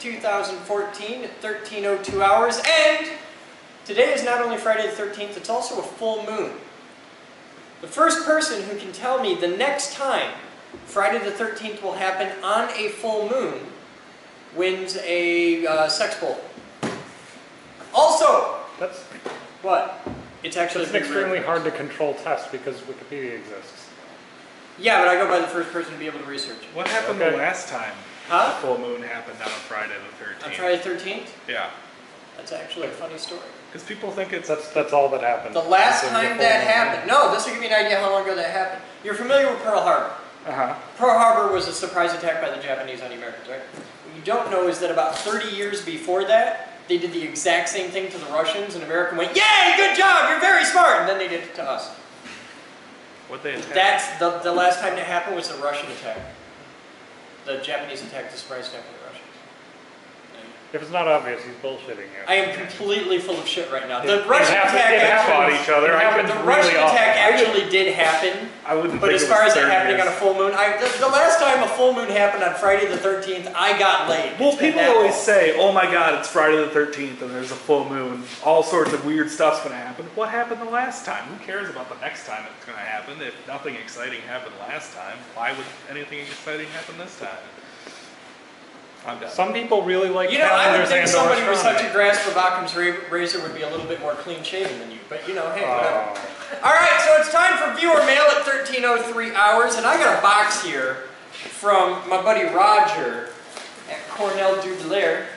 2014 at 13:02 hours. And today is not only Friday the 13th, it's also a full moon. The first person who can tell me the next time Friday the 13th will happen on a full moon wins a sex bowl. Also, what? It's actually an extremely hard to control test because Wikipedia exists. Yeah, but I go by the first person to be able to research. What happened the last time the full moon happened on Friday the 13th? On Friday the 13th? Yeah. That's actually a funny story. Because people think it's... That's all that happened. The last time that happened... No, this will give you an idea how long ago that happened. You're familiar with Pearl Harbor. Uh-huh. Pearl Harbor was a surprise attack by the Japanese on the Americans, right? What you don't know is that about 30 years before that, they did the exact same thing to the Russians, and America went, "Yay, good job, you're very smart!" And then they did it to us. What they attacked? That's the last time that happened was the Russian attack. The Japanese attack, the surprise attack on the Russians. If it's not obvious, he's bullshitting you. I am completely full of shit right now. The Russian attack actually did happen. I wouldn't. But as far as it happening on a full moon, the last time a full moon happened on Friday the 13th, I got laid. Well, people always say, "Oh my God, it's Friday the 13th and there's a full moon. All sorts of weird stuff's going to happen." What happened the last time? Who cares about the next time it's going to happen? If nothing exciting happened last time, why would anything exciting happen this time? I'm done. Some people really like I would think somebody with such a grasp of Occam's razor would be a little bit more clean-shaven than you, but hey, whatever. All right, so it's time for viewer mail at 13:03 hours, and I got a box here from my buddy Roger at Cornell Dudelaire.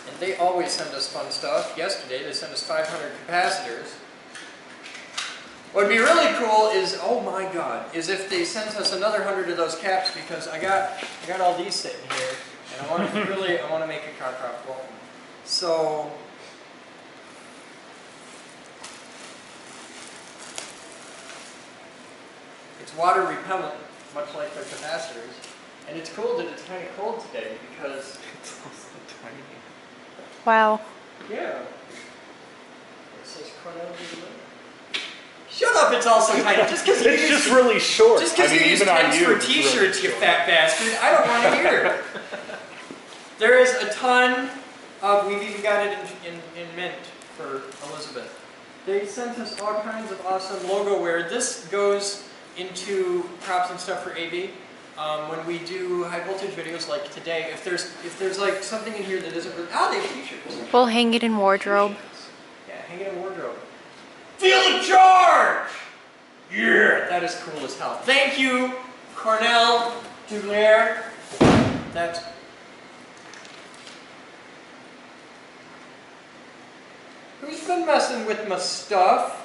And they always send us fun stuff. Yesterday, they sent us 500 capacitors. What would be really cool is, oh my God, is if they sent us another 100 of those caps, because I got all these sitting here, and I want to make a car profitable. So it's water repellent, much like their capacitors, and it's cool that it's kind of cold today because it's also tiny. Wow. Yeah. It says Cornell Dudelaire. Shut up, it's also tiny. Just because you It's just really short. Just because you use pens for t-shirts, you fat bastard. I don't want to hear it. There is a ton of, we've even got it in mint for Elizabeth. They sent us all kinds of awesome logo wear. This goes into props and stuff for AB. When we do high voltage videos like today, if there's like something in here that isn't really, they have t-shirts. We'll hang it in wardrobe. Yeah, hang it in wardrobe. Feel the charge! Yeah! That is cool as hell. Thank you, Cornell Dudelaire. That's... Who's been messing with my stuff?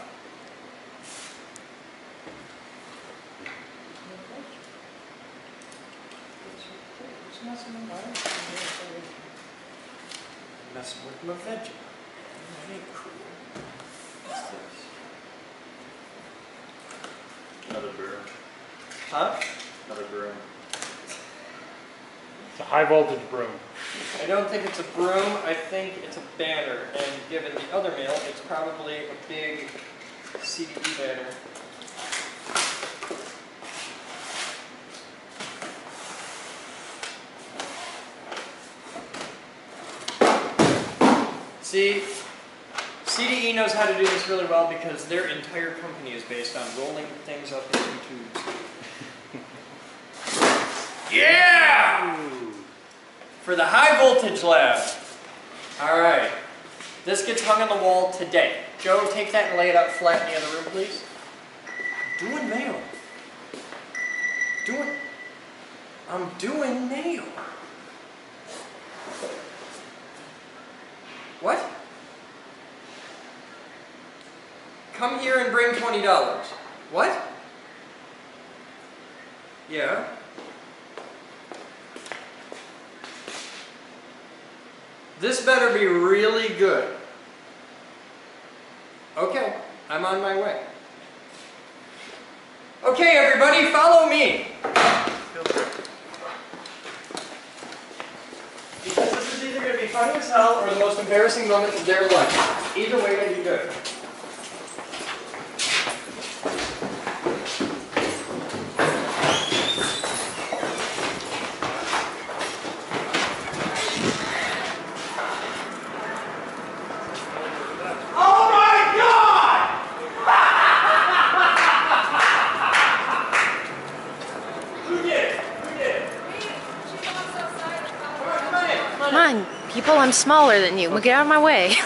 Who's messing with my messing with my veggie. That ain't cool. What's this? Another broom. Huh? Another broom. It's a high voltage broom. I don't think it's a broom, I think it's a banner. And given the other mail, it's probably a big CDE banner. See, CDE knows how to do this really well because their entire company is based on rolling things up into tubes. Yeah! For the high voltage lab. All right. This gets hung on the wall today. Joe, take that and lay it out flat in the other room, please. I'm doing mail. I'm doing mail. What? Come here and bring $20. What? Yeah. This better be really good. Okay, I'm on my way. Okay, everybody, follow me. Because this is either going to be funny as hell or the most embarrassing moment of their life. Either way, it'll be good. I'm smaller than you. Get out of my way.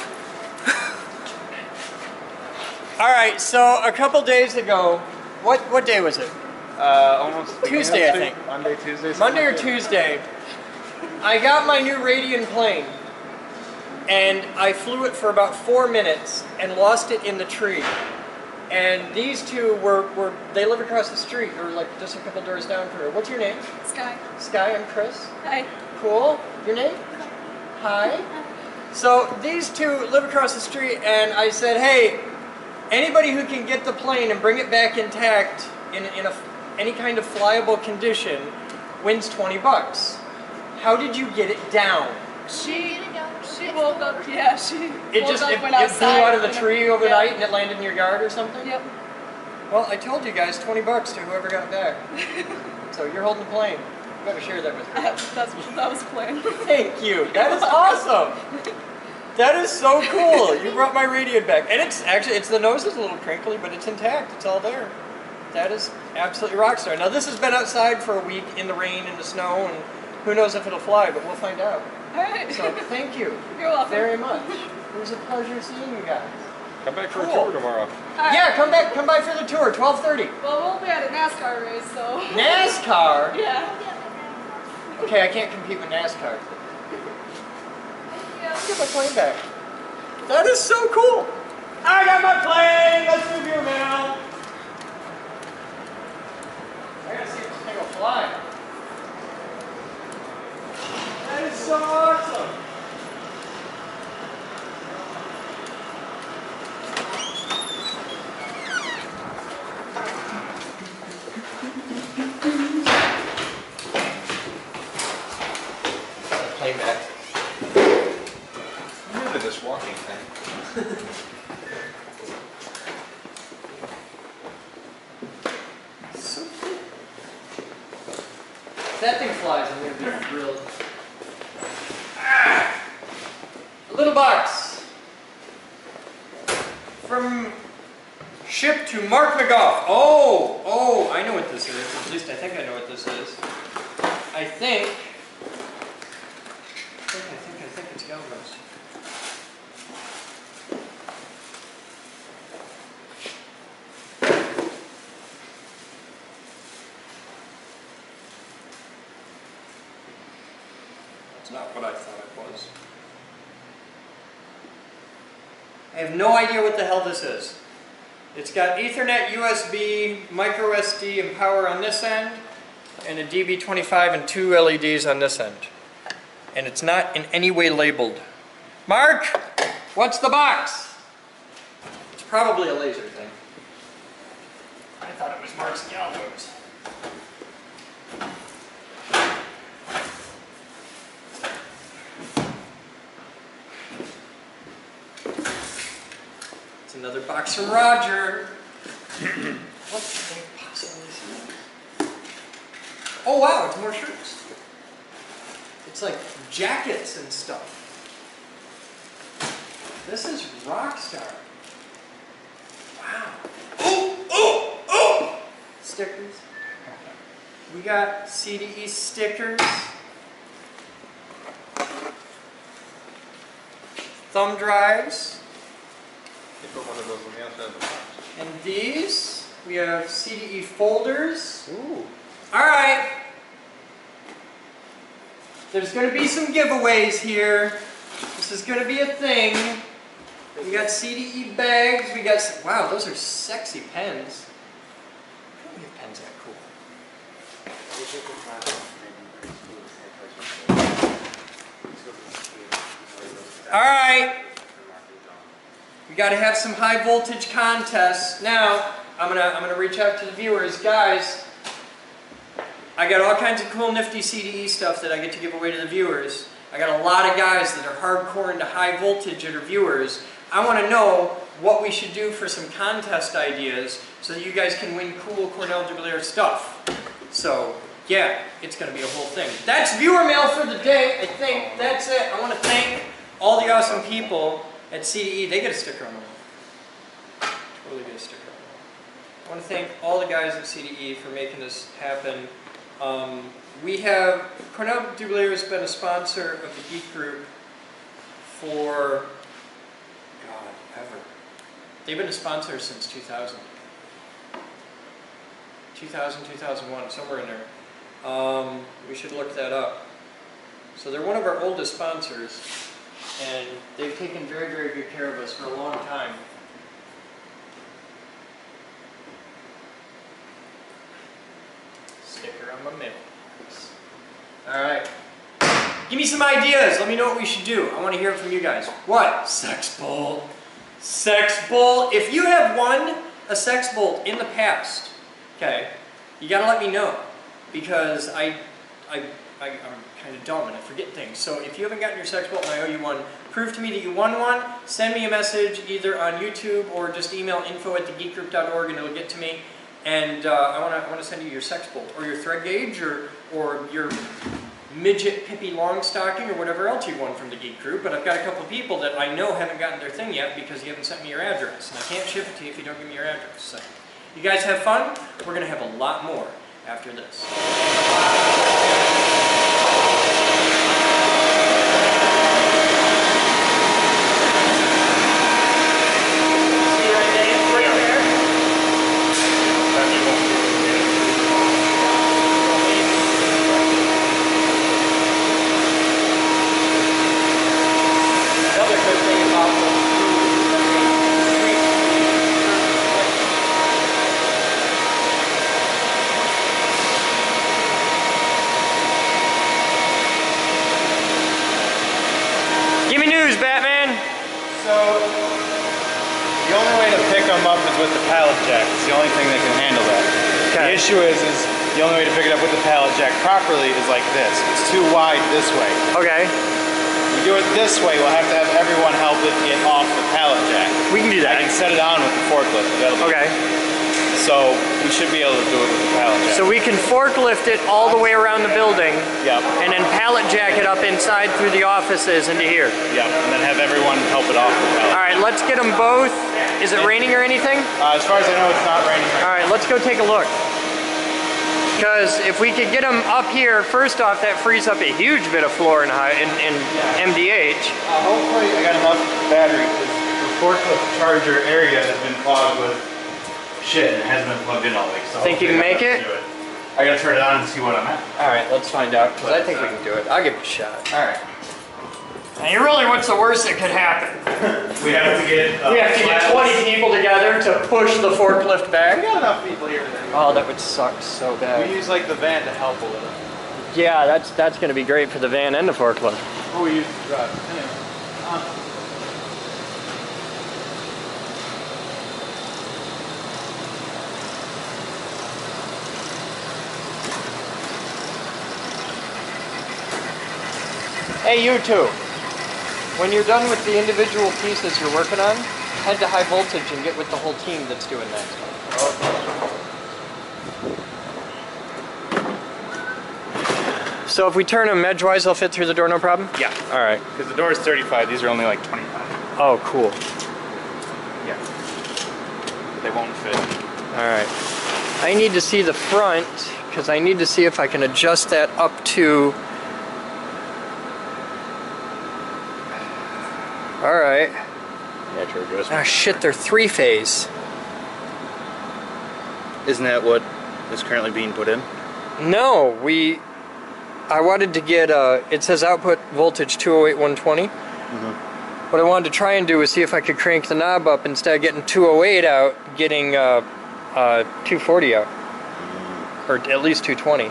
All right, so a couple days ago, what day was it? Almost Tuesday, I think. Monday, Tuesday. Monday or Tuesday, I got my new Radian plane, and I flew it for about 4 minutes and lost it in the tree. And these two they live across the street, or like just a couple doors down from her. What's your name? Sky. Sky, I'm Chris. Hi. Cool. Your name? Hi. So these two live across the street, and I said, hey, anybody who can get the plane and bring it back intact in any kind of flyable condition wins $20. How did you get it down? She woke up, yeah, It woke just up, it went flew outside, out of the went up- tree overnight yeah. and it landed in your yard or something? Yep. Well, I told you guys $20 to whoever got it back. So you're holding the plane. You better share that with her. That was the plan. Thank you. That is awesome. That is so cool. You brought my Radian back. And it's the nose is a little crinkly, but it's intact. It's all there. That is absolutely rock star. Now this has been outside for a week in the rain and the snow, and who knows if it'll fly, but we'll find out. All right. So thank you You're welcome. very much. It was a pleasure seeing you guys. Come back for a Cool. tour tomorrow. All right. Yeah, come by for the tour, 12:30. Well, we'll be at a NASCAR race, so. NASCAR? Yeah. Okay, I can't compete with NASCAR. Let's get my plane back. That is so cool. I got my plane. Let's move your mail. I gotta see if this thing will fly. That is so awesome. Plane back. I'm into this walking thing. So cool. If that thing flies, I'm gonna be thrilled. A little box from ship to Mark McGough. Oh, I know what this is. At least I think I know what this is. I think it's Galvez. It's not what I thought it was. I have no idea what the hell this is. It's got Ethernet, USB, micro SD, and power on this end, and a DB25 and 2 LEDs on this end. And it's not in any way labeled. Mark, what's the box? It's probably a laser thing. I thought it was Mark's Galvez. It's another box from Roger. What could they possibly see? Oh wow, it's more shirts. It's like jackets and stuff. This is Rockstar. Wow. Oh! Stickers. We got CDE stickers. Thumb drives. You put one of those on the outside of the box. And these, we have CDE folders. Ooh. Alright. There's going to be some giveaways here. This is going to be a thing. We got CDE bags. We got, wow, those are sexy pens. How do we have pens that cool? Alright. We got to have some high voltage contests. Now, I'm gonna reach out to the viewers. Guys, I got all kinds of cool nifty CDE stuff that I get to give away to the viewers. I got a lot of guys that are hardcore into high voltage that are viewers. I want to know what we should do for some contest ideas so that you guys can win cool Cornell Dubilier stuff. So, yeah, it's going to be a whole thing. That's viewer mail for the day. I think that's it. I want to thank all the awesome people at CDE. They get a sticker on the wall. Totally get a sticker on the wall. I want to thank all the guys at CDE for making this happen. Cornell Dubilier has been a sponsor of the Geek Group for, God, ever. They've been a sponsor since 2000. 2000, 2001, somewhere in there. We should look that up. So they're one of our oldest sponsors, and they've taken very, very good care of us for a long time. Sticker on my mailbox. All right. Give me some ideas. Let me know what we should do. I want to hear from you guys. What? Sex bolt. Sex bolt. If you have won a sex bolt in the past, okay, you got to let me know, because I'm kind of dumb and I forget things. So if you haven't gotten your sex bolt and I owe you one, prove to me that you won one. Send me a message either on YouTube or just email info@thegeekgroup.org and it'll get to me. And I want to send you your sex bolt or your thread gauge or your midget Pippi Longstocking or whatever else you won from the Geek Group. But I've got a couple people that I know haven't gotten their thing yet because you haven't sent me your address. And I can't ship it to you if you don't give me your address. So you guys have fun. We're going to have a lot more after this. With the pallet jack, it's the only thing that can handle that. Okay. The issue is the only way to pick it up with the pallet jack properly is like this. It's too wide this way. Okay. We do it this way, we'll have to have everyone help it get off the pallet jack. We can do that. I can set it on with the forklift. Okay. So we should be able to do it with the pallet jack. So we can forklift it all the way around the building. Yep. And then pallet jack it up inside through the offices into here. Yep. And then have everyone help it off the pallet. All right, let's get them both. Is it raining or anything? As far as I know, it's not raining right now. All right, let's go take a look. Because if we could get them up here, first off, that frees up a huge bit of floor in MDH. Hopefully I got enough battery, because the forklift charger area has been clogged with shit and it hasn't been plugged in all week. So think you can make it? I gotta turn it on and see what I'm at. All right, let's find out, because I think we can do it. I'll give it a shot. All right. Now, really, what's the worst that could happen? We have to get 20 people together to push the forklift back. We got enough people here today. Oh, that would suck so bad. We use like the van to help a little. Yeah, that's going to be great for the van and the forklift. Oh, we use the drive. Anyway. Hey, you two. When you're done with the individual pieces you're working on, head to high voltage and get with the whole team that's doing that. So if we turn them edgewise, they'll fit through the door, no problem? Yeah. All right. Because the door is 35, these are only like 25. Oh, cool. Yeah. They won't fit. All right. I need to see the front, because I need to see if I can adjust that up to... All right. Natural adjustment. Ah, shit, they're three-phase. Isn't that what is currently being put in? No, I wanted to get, it says output voltage 208, 120. What I wanted to try and do was see if I could crank the knob up instead of getting 208 out, getting 240 out. Or at least 220.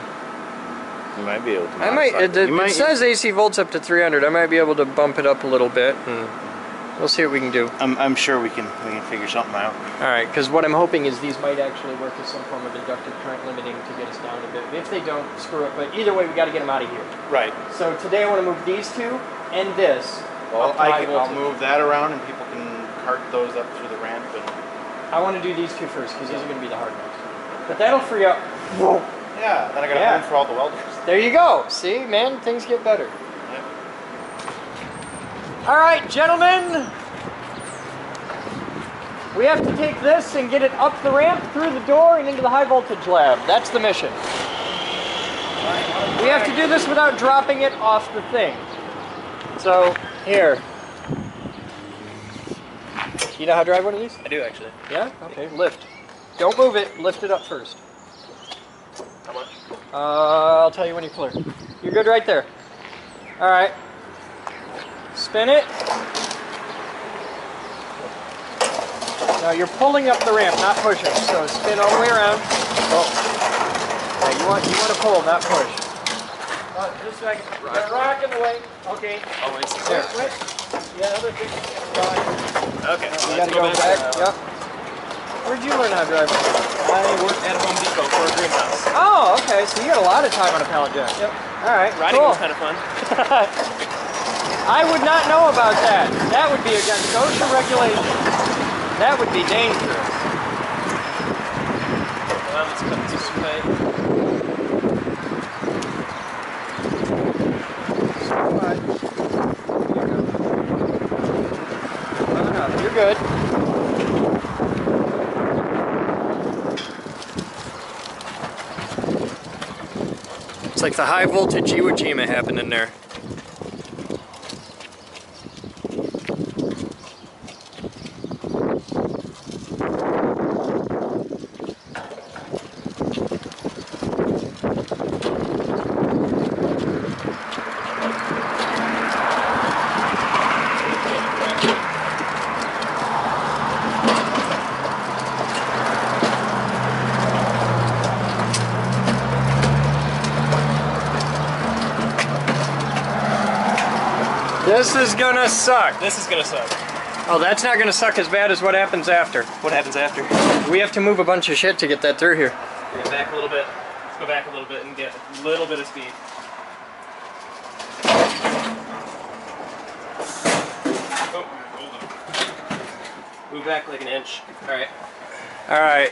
You might be able to. I might, it says AC volts up to 300. I might be able to bump it up a little bit, and we'll see what we can do. I'm sure we can figure something out. All right, because what I'm hoping is these might actually work as some form of inductive current limiting to get us down a bit. If they don't, screw it. But either way, we got to get them out of here. Right. So today I want to move these two and this. Well, I'll move that around and people can cart those up through the ramp. And I want to do these two first because these are going to be the hard ones. But that'll free up. Whoa. Yeah, then I got room for all the welders. There you go. See, man, things get better. Yep. All right, gentlemen. We have to take this and get it up the ramp, through the door, and into the high voltage lab. That's the mission. We have to do this without dropping it off the thing. So, here. You know how to drive one of these? I do actually. Yeah? Okay, lift. Don't move it, lift it up first. How much? I'll tell you when you're clear. You're good right there. Alright. Spin it. Now you're pulling up the ramp, not pushing. So spin all the way around. Oh. Yeah, you want to pull, not push. Just a second. Got a rock in the way. Okay. Always. There. Wait. Yeah, other thing. Okay. You gotta go back. Yep. Where'd you learn how to drive? I worked at Home Depot for a greenhouse. Oh, okay. So you got a lot of time on a pallet jack. Yep. All right. Riding cool. was kind of fun. I would not know about that. That would be against OSHA regulations. That would be dangerous. Well, let's cut this way. No, you're good. It's like the high voltage Iwo Jima happened in there. This is gonna suck. This is gonna suck. Oh, that's not gonna suck as bad as what happens after. What happens after? We have to move a bunch of shit to get that through here. Get back a little bit. Let's go back a little bit and get a little bit of speed. Oh, hold on. Move back like an inch. All right. All right.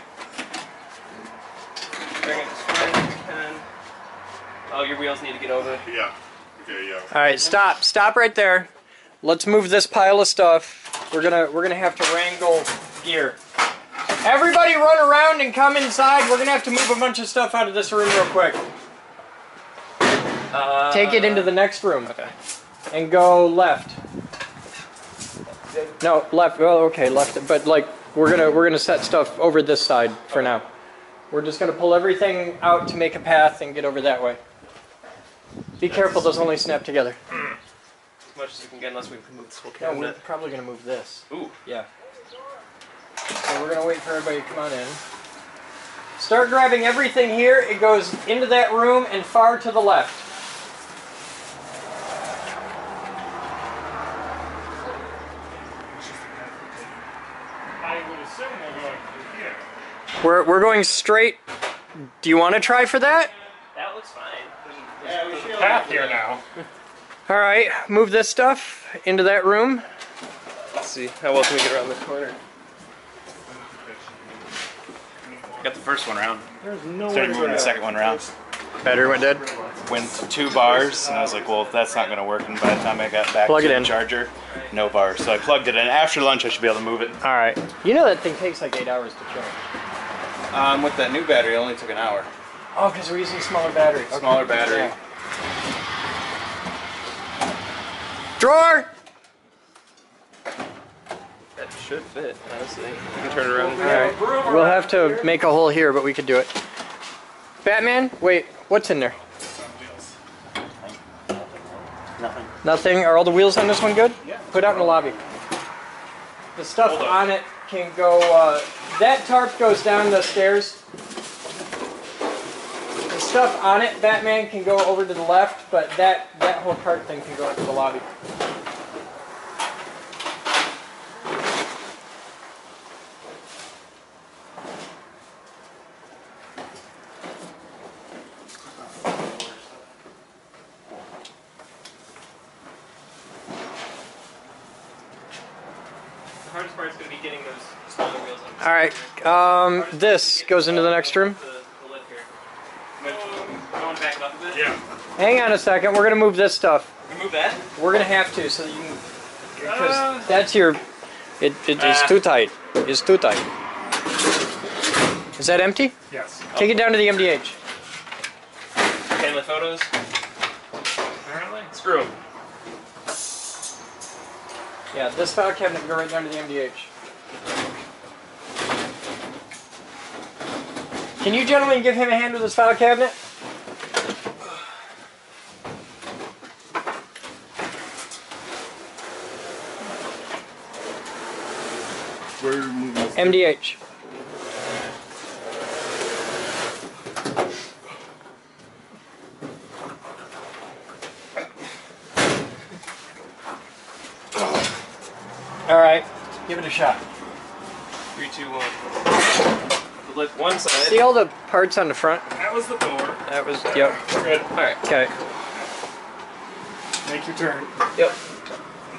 Bring it as far as we can. Oh, your wheels need to get over. Yeah. Okay, yeah. All right, stop. Stop right there. Let's move this pile of stuff. We're gonna have to wrangle gear. Everybody run around and come inside. We're gonna have to move a bunch of stuff out of this room real quick. Take it into the next room. Okay. And go left. No, left. Well, okay, left. But like we're gonna set stuff over this side for now. We're just gonna pull everything out to make a path and get over that way. Be careful, those only snap together. As much as we can get, unless we can move this whole No, we're cabinet. probably gonna move this. Ooh. Yeah. So we're gonna wait for everybody to come on in. Start grabbing everything here. It goes into that room and far to the left. I would assume we're going through here. We're going straight. Do you want to try for that? That looks fine. There's a path here now. All right, move this stuff into that room. Let's see. How well can we get around this corner? Got the first one round. There's no Started moving the second one round. Battery went dead. Went to 2 bars, and I was like, well, that's not going to work. And by the time I got back Plug to it the in. charger, no bars. So I plugged it in. After lunch, I should be able to move it. All right. You know that thing takes like 8 hours to charge. With that new battery, it only took an hour. Oh, because we're using smaller batteries. Okay. Smaller battery. Yeah. Drawer! That should fit, honestly. You can turn it around. Alright. We'll have to make a hole here, but we could do it. Batman? Wait, what's in there? Nothing. Nothing? Are all the wheels on this one good? Yeah. Put out in the lobby. The stuff on it can go, that tarp goes down the stairs. The stuff on it, Batman, can go over to the left, but that whole cart thing can go into the lobby. The hardest part is going to be getting those smaller wheels on. Alright, this goes into the next room. The lid here. Going back up a bit? Yeah. Hang on a second, we're gonna move this stuff. Remove that? We're gonna have to, so that you can, because that's your, it is too tight. It's too tight. Is that empty? Yes. Take it down to the MDH. Okay, my photos. Apparently. Screw 'em. Yeah, this file cabinet can go right down to the MDH. Can you gentlemen give him a hand with his file cabinet? MDH. All right, give it a shot. 3, 2, 1. Lift one side. See all the parts on the front? That was the door. That was, yep. Good. All right. Okay. Make your turn. Yep.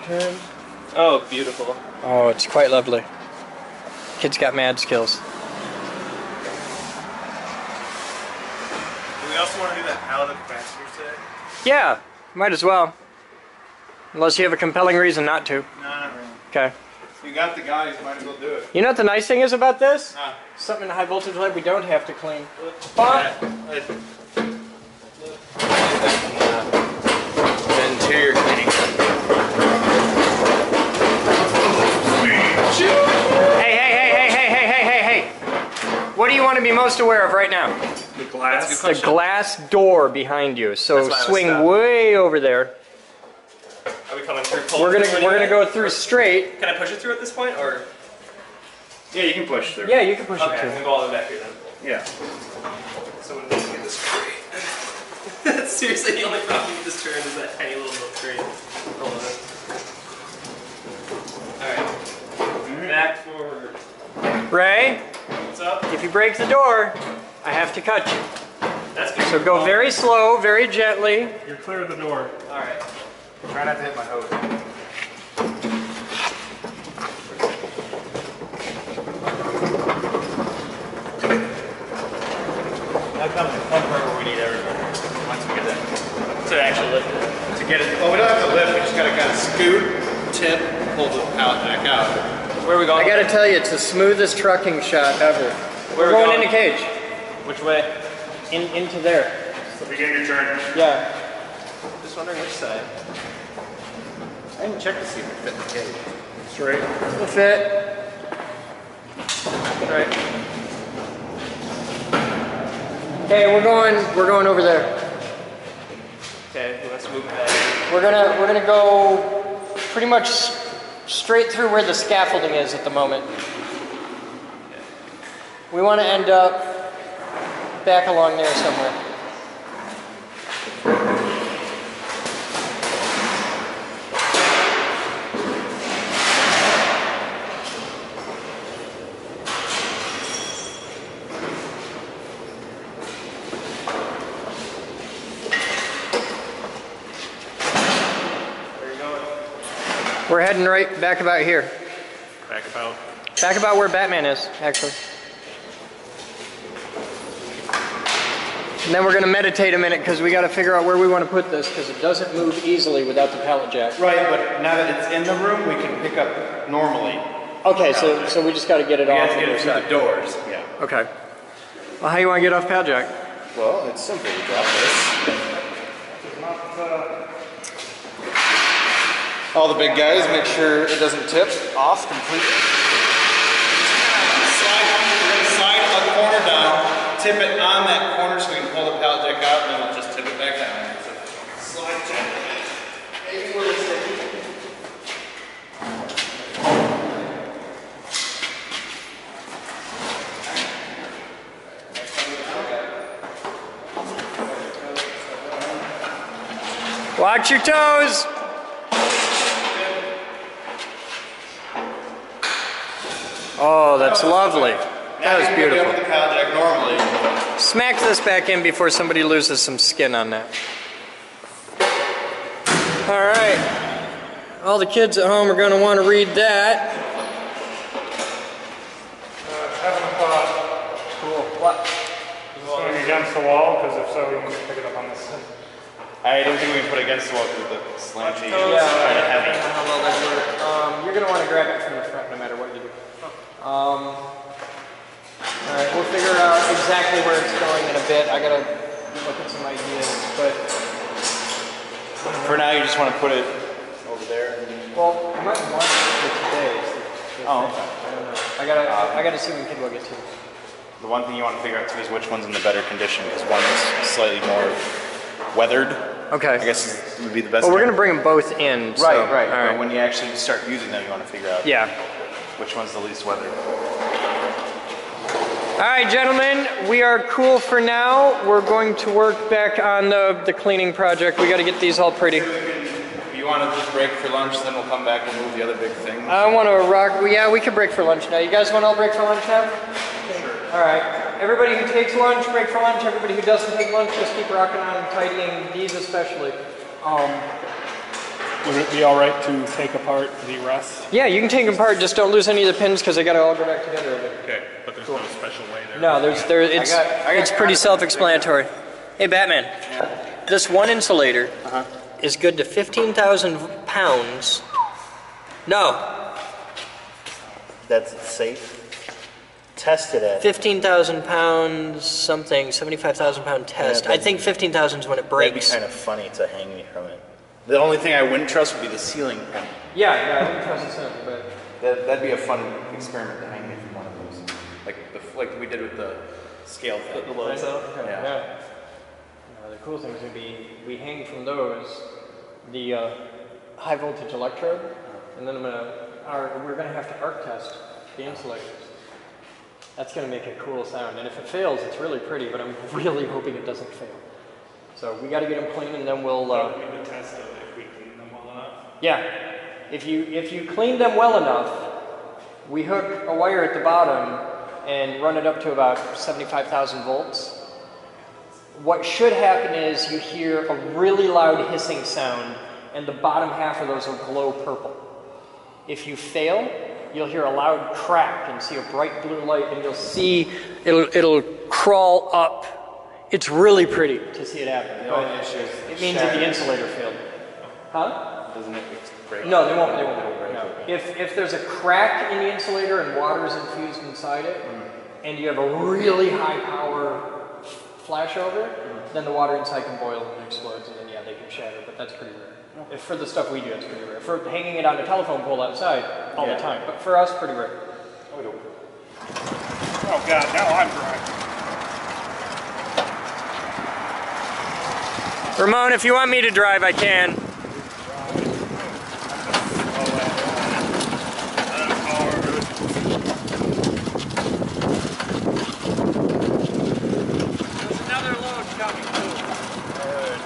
Turn. Oh, beautiful. Oh, it's quite lovely. Kid's got mad skills. Do we also want to do that pallet of capacitors today? Yeah, might as well. Unless you have a compelling reason not to. No, not really. Okay. You got the guys, might as well do it. You know what the nice thing is about this? Nah. Something in the high voltage lab we don't have to clean. The interior cleaning. Hey. What do you want to be most aware of right now? The glass. The glass door behind you. So That's why I was swing stopped. way over there. Are we coming through? We're gonna go through straight. Can I push it through at this point, or? Yeah, you can push through. Yeah, you can push Okay, it I'm through. gonna go all the way back here then. Yeah. Someone needs to get this straight. Seriously, the only problem with this turn is that tiny little milk crate. Hold on. Alright. Back forward. Ray, What's up? if you break the door, I have to cut you. That's good. So go very slow, very gently. You're clear of the door. Alright. Try not to hit my hose. That comes the fun part where we need everybody. Once we get that. To actually lift it. To get it, well, we don't have to lift, we just gotta kind of scoot, tip, pull the pallet back out. Where are we going? I gotta tell you, it's the smoothest trucking shot ever. Where We're are we going in going? the cage. Which way? Into there. So begin your turn. Yeah. Just wondering which side. I didn't check to see if it fit in the cage. Straight. Will fit. Right. Okay, we're going over there. Okay, let's move back. We're gonna go pretty much straight through where the scaffolding is at the moment. We want to end up back along there somewhere. We're heading right back about here. Back about. Back about where Batman is, actually. And then we're going to meditate a minute because we got to figure out where we want to put this because it doesn't move easily without the pallet jack. Right, but now that it's in the room, we can pick up normally. Okay, so we just got to get it We off. have to get it through the doors. Yeah. Okay. Well, how you want to get off pallet jack? Well, it's simple. We drop this. All the big guys, make sure it doesn't tip off completely. We're going to slide a corner down, tip it on that corner so we can pull the pallet jack out, and then we'll just tip it back down. So slide gently. Maybe a little sticky. Watch your toes. Oh, that's lovely. That was beautiful. With the pallet jack normally. Smack this back in before somebody loses some skin on that. All right. All the kids at home are going to want to read that. Having a thought. Cool. What? Going against the wall, because if so, you can pick it up on this. I don't think we can put it against the wall because the slant cheese. Yeah, I don't know how well that works. You're going to want to grab it from the front no matter what you do. All right, we'll figure out exactly where it's going in a bit. I got to look at some ideas, but... For now, you just want to put it over there. Well, I might want it for today. Oh, thing. okay. I don't know. I gotta see when people get to. The one thing you want to figure out too is which one's in the better condition, because one is slightly more weathered. Okay. I guess would be the best. Well, we're gonna bring them both in. So, Right. All right. But when you actually start using them, you want to figure out Yeah. which one's the least weathered. All right, gentlemen, we are cool for now. We're going to work back on the cleaning project. We got to get these all pretty. You want to just break for lunch, then we'll come back and move the other big thing. I want to rock. Yeah, we could break for lunch now. You guys want to all break for lunch now? Sure. All right. Everybody who takes lunch, break for lunch. Everybody who doesn't take lunch, just keep rocking on and tidying these especially. Would it be all right to take apart the rest? Yeah, you can take them apart. Just don't lose any of the pins because they got to all go back together again. Okay, but there's no special way there. No, it's pretty self-explanatory. Hey, Batman. This one insulator is good to 15,000 pounds. No, That's safe. Tested at. 15,000 pounds something, 75,000 pound test. Yeah, I think 15,000 is when it That'd be breaks. kind of funny to hang me from it. The only thing I wouldn't trust would be the ceiling pin. Yeah, I wouldn't trust it soon, but That'd be a fun experiment to hang me from one of those, like we did with the scale thing. The lights out? yeah. The cool thing is going to be we hang from those the high voltage electrode, and then we're going to have to arc test the insulators. That's going to make a cool sound, and if it fails, it's really pretty. But I'm really hoping it doesn't fail. So we got to get them clean, and then we'll. That would be the test of if we clean them well enough. Yeah, if you clean them well enough, we hook a wire at the bottom and run it up to about 75,000 volts. What should happen is you hear a really loud hissing sound, and the bottom half of those will glow purple. If you fail, you'll hear a loud crack and see a bright blue light, and you'll see it'll crawl up. It's really pretty to see it happen. The only issue is It means that the insulator failed. Huh? Doesn't it break? No, they won't. No. If there's a crack in the insulator and water is infused inside it, and you have a really high power flashover, then the water inside can boil and explodes, and then yeah, they can shatter. But that's pretty rare. If for the stuff we do, it's pretty rare. For hanging it on a telephone pole outside, all the time. But for us, pretty rare. Oh God, now I'm driving. Ramon, if you want me to drive, I can. There's another load coming too.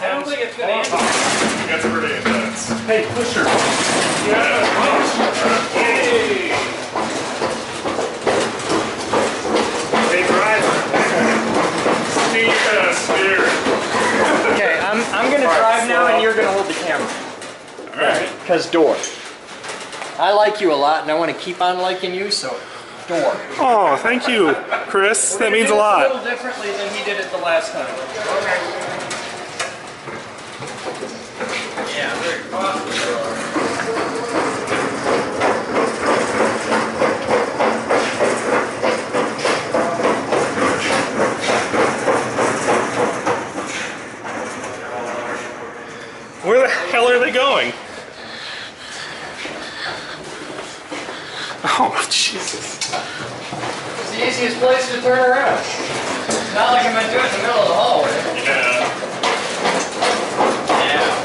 I don't think it's gonna end. That's pretty intense. Hey, Pusher. Yeah, hey! Hey, driver. Steer. Okay, I'm gonna drive now, and you're gonna hold the camera. All right. Because door. I like you a lot, and I want to keep on liking you, so door. Oh, thank you, Chris. That means a A lot. little differently than he did it the last time. Yeah, very Where the hell are they going? Oh, Jesus. It's the easiest place to turn around. Not like I'm gonna do it in the middle of the hallway. Yeah.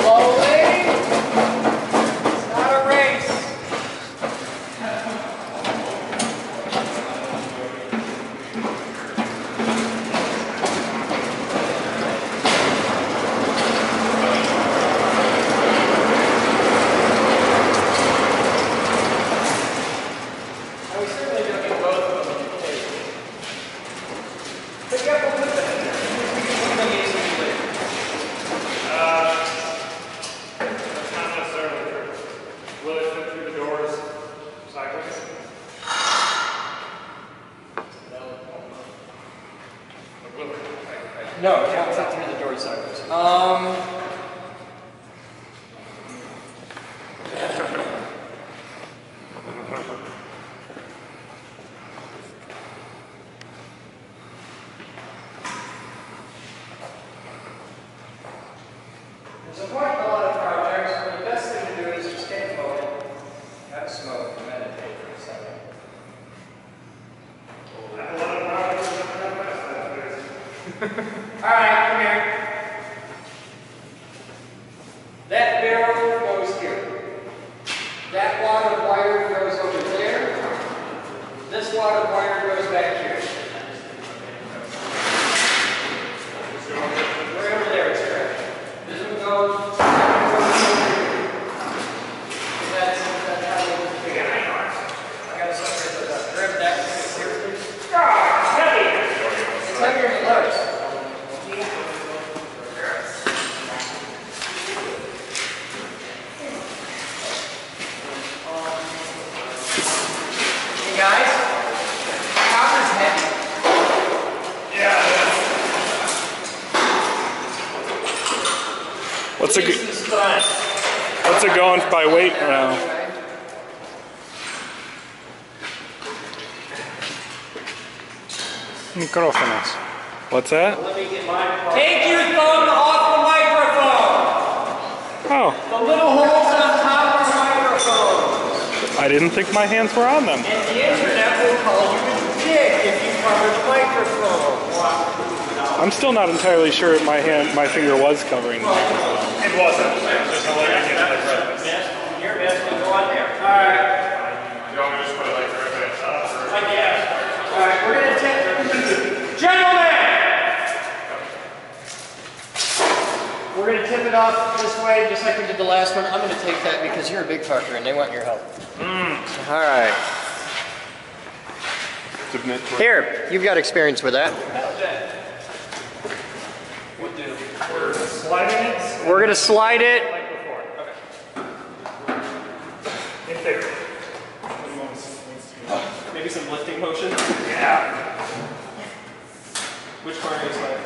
Slowly. It's not a race. I was certainly going to get both of them on the tape. But yeah, we'll put them in there. We'll make it easy later. That's not necessarily true. Will it fit through the doors sideways? No, it can't fit through the door sideways. That barrel goes here. That wad of wire goes over there. This wad of wire goes back here. Right over there, it's correct. This one goes. That's how it is. I gotta separate those up. Grab that here, please. It's heavy. It's heavier than those. Hey guys, copper's heavy. Yeah, What's it? Some strength. What's it going by weight now? Micrófonos. What's that? Take your thumb off the microphone. Oh, The little holes on top of the microphone. I didn't think my hands were on them. And the internet will call you a dick if you cover the microphone. I'm still not entirely sure my finger was covering the microphone. it wasn't. Just a little bit of breakfast. Your best will go on there. Alright. You want me to just put it like right at the top? Or? Like that. Alright, we're gonna take. Gentlemen! We're gonna tip it off this way, just like we did the last one. I'm gonna take that because you're a big fucker and they want your help. Alright. Here, you've got experience with that. We're sliding it? We're gonna slide it. Like before. Okay. In favor. Maybe some lifting motion. Yeah. Which corner are you sliding?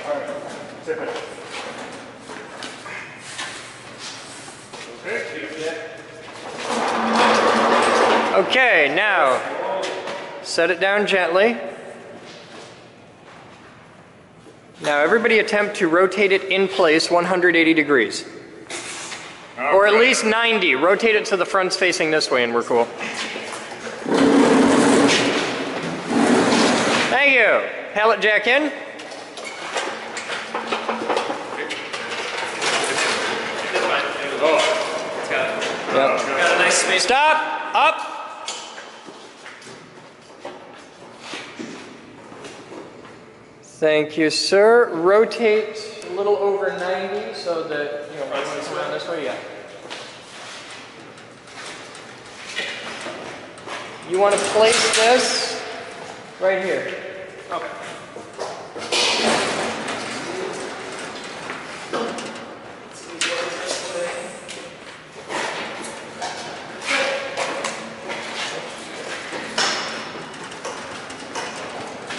Alright. Tip it. Okay, now set it down gently. Now everybody attempt to rotate it in place 180 degrees. Or at least 90. Rotate it so the front's facing this way and we're cool. Thank you. Pallet jack in. Yep. Got a nice space. Stop! Up! Thank you, sir. Rotate a little over 90 so that, you know, it's around this way, yeah. You want to place this right here. Okay.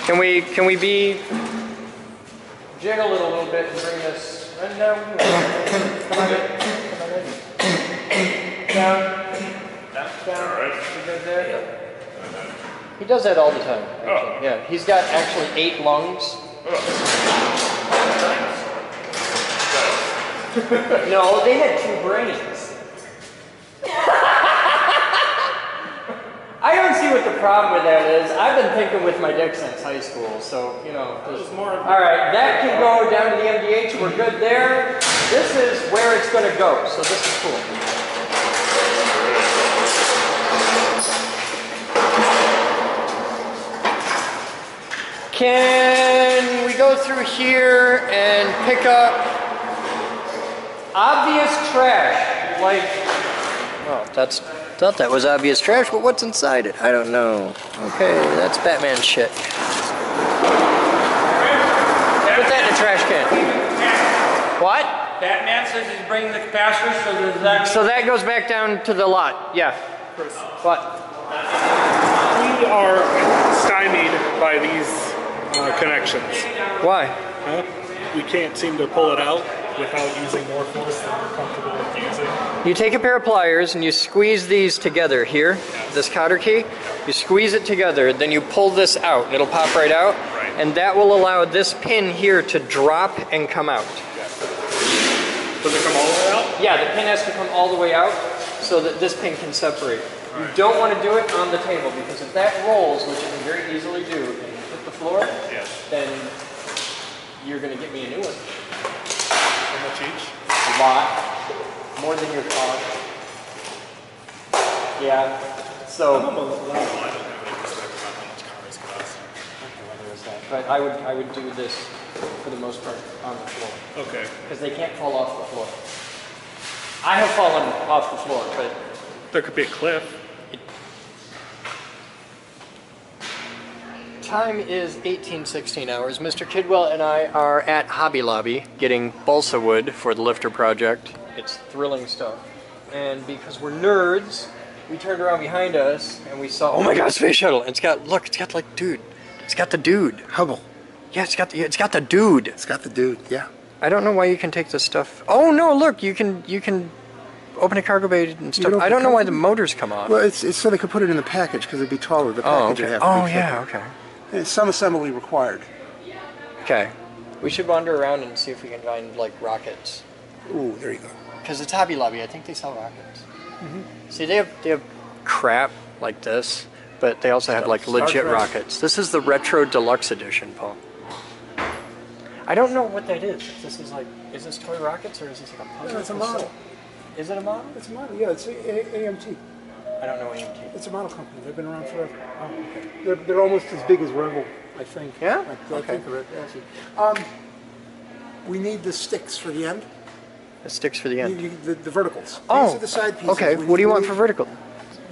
Can we be jiggle it a little bit and bring this right down? Come on, down. Down. All right. You good there? He does that all the time. Actually. Yeah, he's got actually 8 lungs. No, they had 2 brains. I don't see what the problem with that is. I've been thinking with my dick since high school, so, you know. Alright, that can go down to the MDH. We're good there. This is where it's going to go, so this is cool. Can we go through here and pick up obvious trash? Like, well, thought that was obvious trash, but what's inside it? I don't know. Okay, that's Batman shit. Put that in the trash can. What? Batman says he's bringing the capacitor, so that goes back down to the lot. Yeah. What? We are stymied by these connections. Why? We can't seem to pull it out without using more force than we're comfortable with using. You take a pair of pliers and you squeeze these together here, this cotter key. You squeeze it together, then you pull this out, and it'll pop right out. Right. And that will allow this pin here to drop and come out. Does it come all the way out? Yeah, the pin has to come all the way out so that this pin can separate. You don't want to do it on the table because if that rolls, which it can very easily do, and hit the floor, then you're going to get me a new one. much each? A lot. More than your car. Yeah. So. I'm almost well, I don't have any respect about how much cars cost. Okay, well, there's that. But I would do this for the most part on the floor. Okay. Because they can't fall off the floor. I have fallen off the floor, but There could be a cliff. time is 18:16 hours. Mr. Kidwell and I are at Hobby Lobby getting balsa wood for the lifter project. It's thrilling stuff. And because we're nerds, we turned around behind us and we saw, oh my god, space shuttle. And it's got, look, it's got like dude. It's got the dude. Hubble. Yeah, it's got the dude. It's got the dude, yeah. I don't know why you can take this stuff. Oh no, look, you can open a cargo bay and stuff. I don't know why the motors come off. Well, it's so they could put it in the package because it'd be taller. The Oh, package would okay. have to Oh be yeah, thicker. okay. And some assembly required. Okay. We should wander around and see if we can find like rockets. Ooh, there you go. Because it's Hobby Lobby, I think they sell rockets. See, they have crap like this, but they also have like legit Trek. rockets. This is the Retro Deluxe Edition, Paul. I don't know what that is. If this is like, is this toy rockets or is this like a puzzle? It's a model. Is it a model? It's a model, yeah. It's AMT. I don't know AMT. It's a model company. They've been around forever. Oh, okay. They're almost as big as Rebel, I think. Yeah? I Okay. think they're actually. We need the sticks for the end. It sticks for the end. The verticals. Oh, These are the side pieces. okay. We What do you need- want for vertical?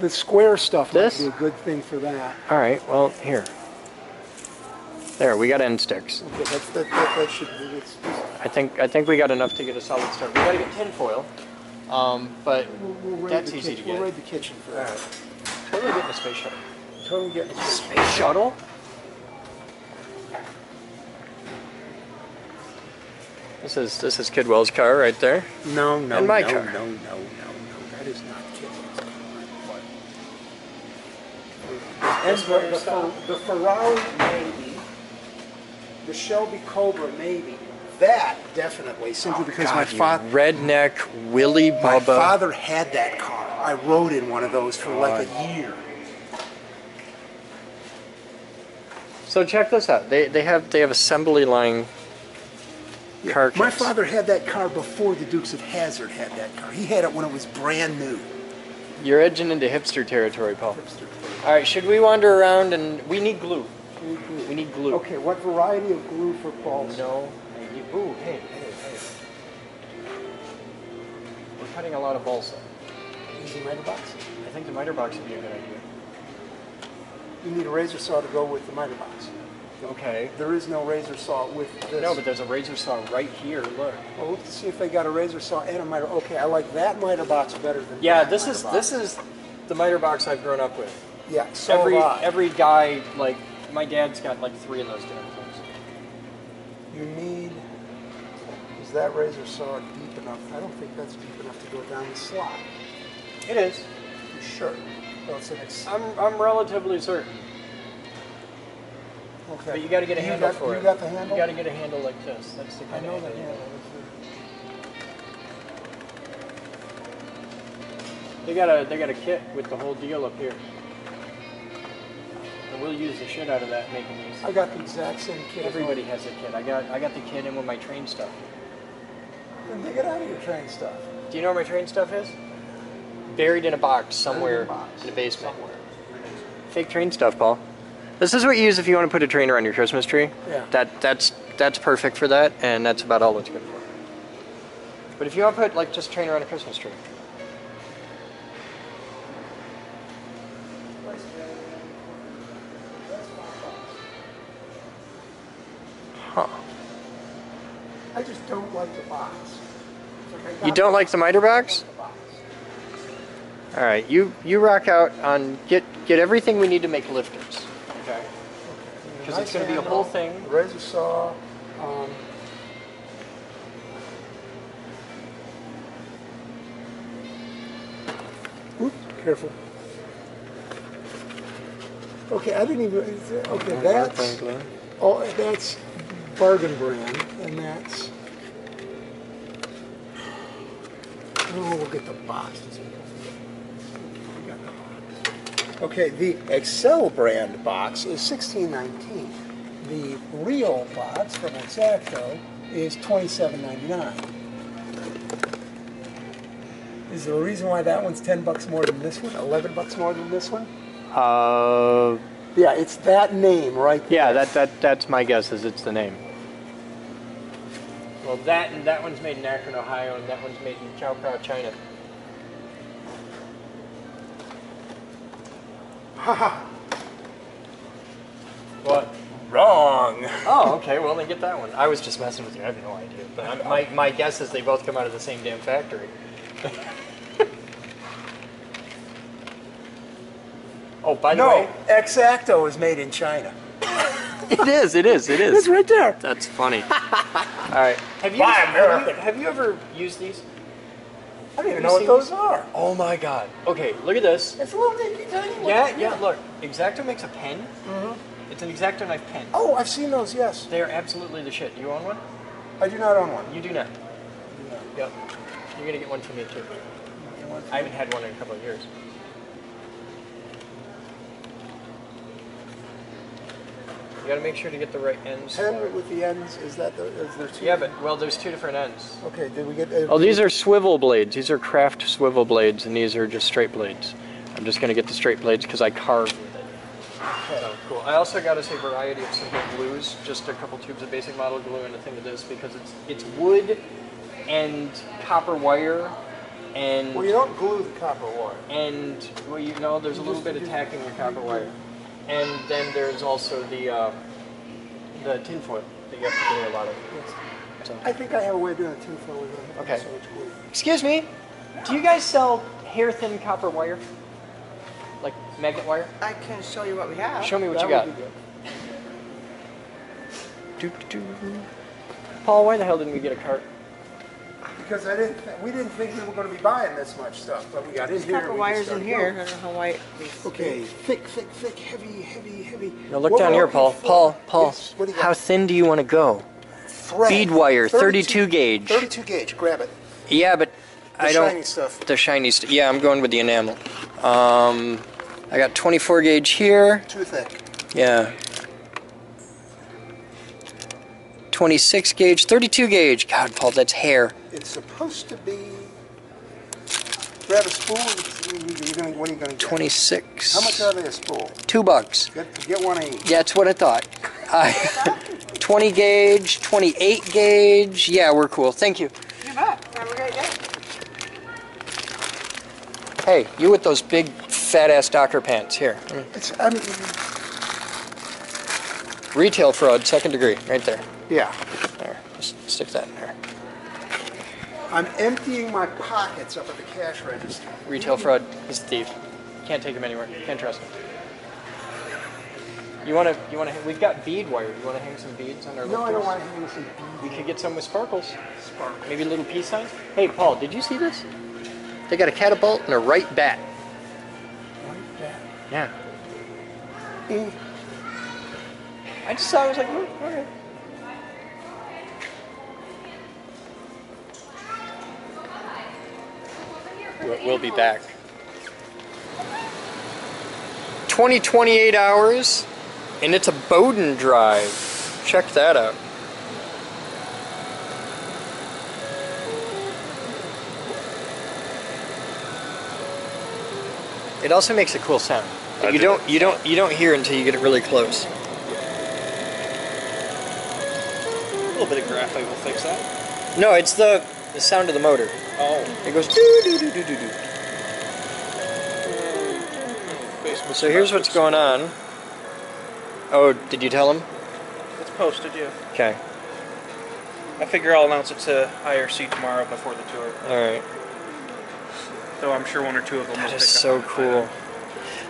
The square stuff This? might be a good thing for that. All right. Well, here. There, we got end sticks. Okay, that should be. I think we got enough to get a solid start. We got to get tinfoil, but We'll raid that's the easy to kitchen. get. We'll raid the kitchen for that. Totally getting a space shuttle. Totally getting the Space shuttle? This is Kidwell's car right there. No, And my car. No. That is not Kidwell's car. And the Ferrari, maybe. The Shelby Cobra, maybe. That, definitely, simply because my father... Redneck Willy My Bubba. father had that car. I rode in one of those for like a year. So check this out. They have assembly line car kits. My father had that car before the Dukes of Hazzard had that car. He had it when it was brand new. You're edging into hipster territory, Paul. All right, should we wander around and we need glue? We need glue. Okay, what variety of glue for balls? No. Ooh, hey. We're cutting a lot of balsa. Use the miter box. I think the miter box would be a good idea. You need a razor saw to go with the miter box. Okay. There is no razor saw with this. No, but there's a razor saw right here. Look. Well, look to see if they got a razor saw and a miter. Okay, I like that miter box better than Yeah, that this miter is box. the miter box I've grown up with. Yeah, so have I. Every guy, like my dad's got like 3 of those damn things. You need. Is that razor saw deep enough? I don't think that's deep enough to go down the slot. It is. You sure? Well, it's an I'm relatively certain. okay. But you got to get a handle for it. You got the handle? You got to get a handle like this. That's the I kind know of the handle. handle. They got a kit with the whole deal up here. And we'll use the shit out of that making these. I got the exact same kit. Everybody has a kit. I got the kit in with my train stuff. Then dig it out of your train stuff. Do you know where my train stuff is? Buried in a box somewhere box. in the basement. Somewhere. Fake train stuff, Paul. This is what you use if you want to put a train around your Christmas tree. Yeah. That's perfect for that, and that's about all it's good for. But if you want to put like just a train around a Christmas tree. Huh. I just don't like the box. You don't like the miter box? All right, you rock out on get everything we need to make lifters. Okay. Because it's going to be a whole thing. Razor saw. Oops, careful. Okay, I didn't even. Okay, that's bargain brand, and that's. Oh, we'll get the box. We got the box. Okay, the Excel brand box is $16.19. The real box from Exacto is $27.99. Is there a reason why that one's $10 more than this one? $11 more than this one? Yeah, it's that name right there. that's my guess. Is it's the name. Well, that one's made in Akron, Ohio, and that one's made in Chaoprao, China. Haha. What? Wrong. Oh, okay. Well, then get that one. I was just messing with you. I have no idea. But my guess is they both come out of the same damn factory. Oh, by the way, X-Acto is made in China. it is. It's right there. That's funny. All right. Have you ever used these? I don't even know what those are. Oh my God. Okay, look at this. It's a little tiny one. Yeah. Look, X-Acto makes a pen. It's an X-Acto knife pen. Oh, I've seen those. Yes. They are absolutely the shit. You own one? I do not own one. You do not. Yep. You're gonna get one from me too. I haven't had one in a couple of years. You gotta make sure to get the right ends. Pen with the ends, is there two? Yeah, but, well, there's two different ends. Okay, did we get... Oh, these are swivel blades. These are craft swivel blades, and these are just straight blades. I'm just gonna get the straight blades because I carved with it. Okay. So, cool. I also got us a variety of simple glues, just a couple tubes of basic model glue and a thing of this, because it's wood and copper wire, and... Well, you don't glue the copper wire. And, well, you know, there's a little bit of tacking the copper wire. And then there's also the tinfoil that you have to do a lot of. Yes. So. I think I have a way of doing a tinfoil with Okay. so much glue. Excuse me, do you guys sell hair thin copper wire? Like magnet wire? I can show you what we have. Show me what That you got. would be good. Paul, why the hell didn't we get a cart? Because we didn't think we were going to be buying this much stuff, but we got in here. Copper wires in here. I don't know how white. Okay, thick, heavy. Now look down here, Paul. Paul. Yes, what do you got? How thin do you want to go? Thread. Bead wire, 32 gauge. 32 gauge, grab it. Yeah, but I don't. Shiny stuff. The shiny stuff. Yeah, I'm going with the enamel. I got 24 gauge here. Too thick. Yeah. 26 gauge, 32 gauge. God, Paul, that's hair. It's supposed to be. Grab a spool. What are you going to get? 26. How much are they a spool? $2. Get one of each. Yeah, that's what I thought. 20 gauge, 28 gauge. Yeah, we're cool. Thank you. You bet. Have a great day. Hey, you with those big fat ass doctor pants. Here. Retail fraud, 2nd degree, right there. Yeah. There, just stick that in there. I'm emptying my pockets up at the cash register. Retail fraud, he's a thief. Can't take him anywhere. Can't trust him. You wanna? We've got bead wire. You wanna hang some beads on our? No, I don't want to hang some beads. We could get some with sparkles. Maybe little peace signs. Hey, Paul, did you see this? They got a catapult and a right bat. Right bat. Yeah. I just saw. I was like, okay. We'll be back. 28 hours, and it's a Boden drive. Check that out. It also makes a cool sound. That you don't hear until you get it really close. A little bit of graphite will fix that. No, it's the sound of the motor. Oh. It goes doo doo doo doo doo doo. So here's what's going on. Oh, did you tell him? It's posted, yeah. Okay. I figure I'll announce it to IRC tomorrow before the tour. Alright. Though I'm sure one or two of them will That pick is up so on it. cool.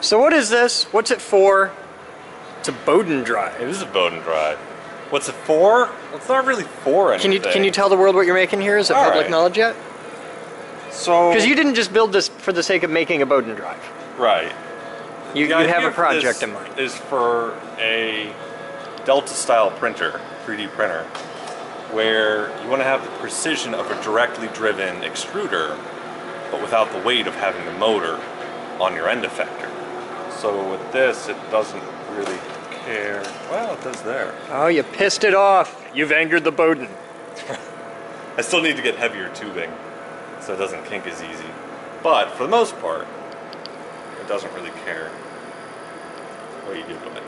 So what is this? What's it for? It's a Boden drive. It is a Boden drive. What's it for? It's not really for anything. Can you tell the world what you're making here? Is it public right. knowledge yet? So. Because you didn't just build this for the sake of making a Boden drive. Right. You The have idea a project for in mind. this is for a Delta-style printer, 3D printer, where you want to have the precision of a directly driven extruder, but without the weight of having the motor on your end effector. So with this, it doesn't really care. Well, it does there. Oh, you pissed it off. You've angered the Boden. I still need to get heavier tubing so it doesn't kink as easy. But for the most part, it doesn't really care what you do to it.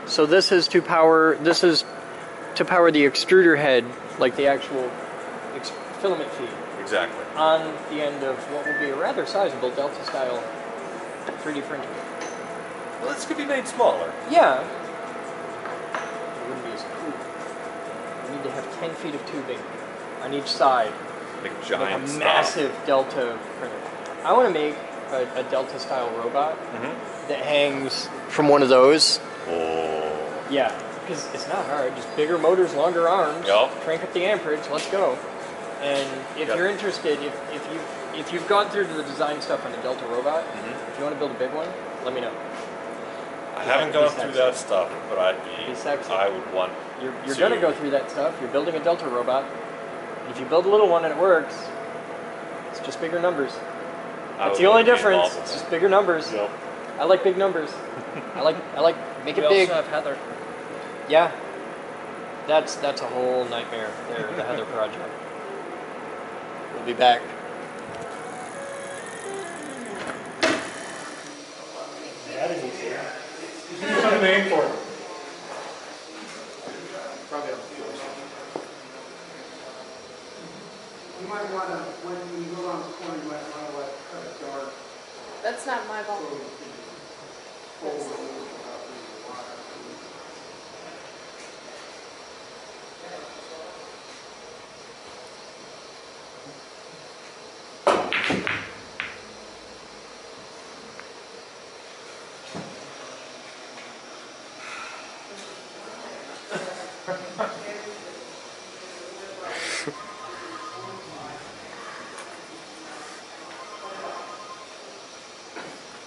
So this is to power the extruder head, like the actual filament feed. Exactly. On the end of what will be a rather sizable Delta style 3D printer. Well, this could be made smaller. Yeah. It wouldn't be as cool. We need to have 10 feet of tubing on each side. Like giant a massive Delta printer. I want to make a Delta style robot that hangs from one of those. Oh. Yeah, because it's not hard. Just bigger motors, longer arms. Yep. Crank up the amperage. Let's go. And if you're interested, if you've gone through the design stuff on a Delta robot, if you want to build a big one, let me know. I haven't gone through that stuff, but I would want. You're gonna go through that stuff. You're building a Delta robot. If you build a little one and it works, it's just bigger numbers. That's the only difference. It's just bigger numbers. Yep. I like big numbers. I like make it big. We also have Heather. Yeah. That's a whole nightmare there, the Heather project. We'll be back. That is easier. What's the name for it? Probably You might want to, when you go around the corner, you might want to like cut it dark. That's not my fault.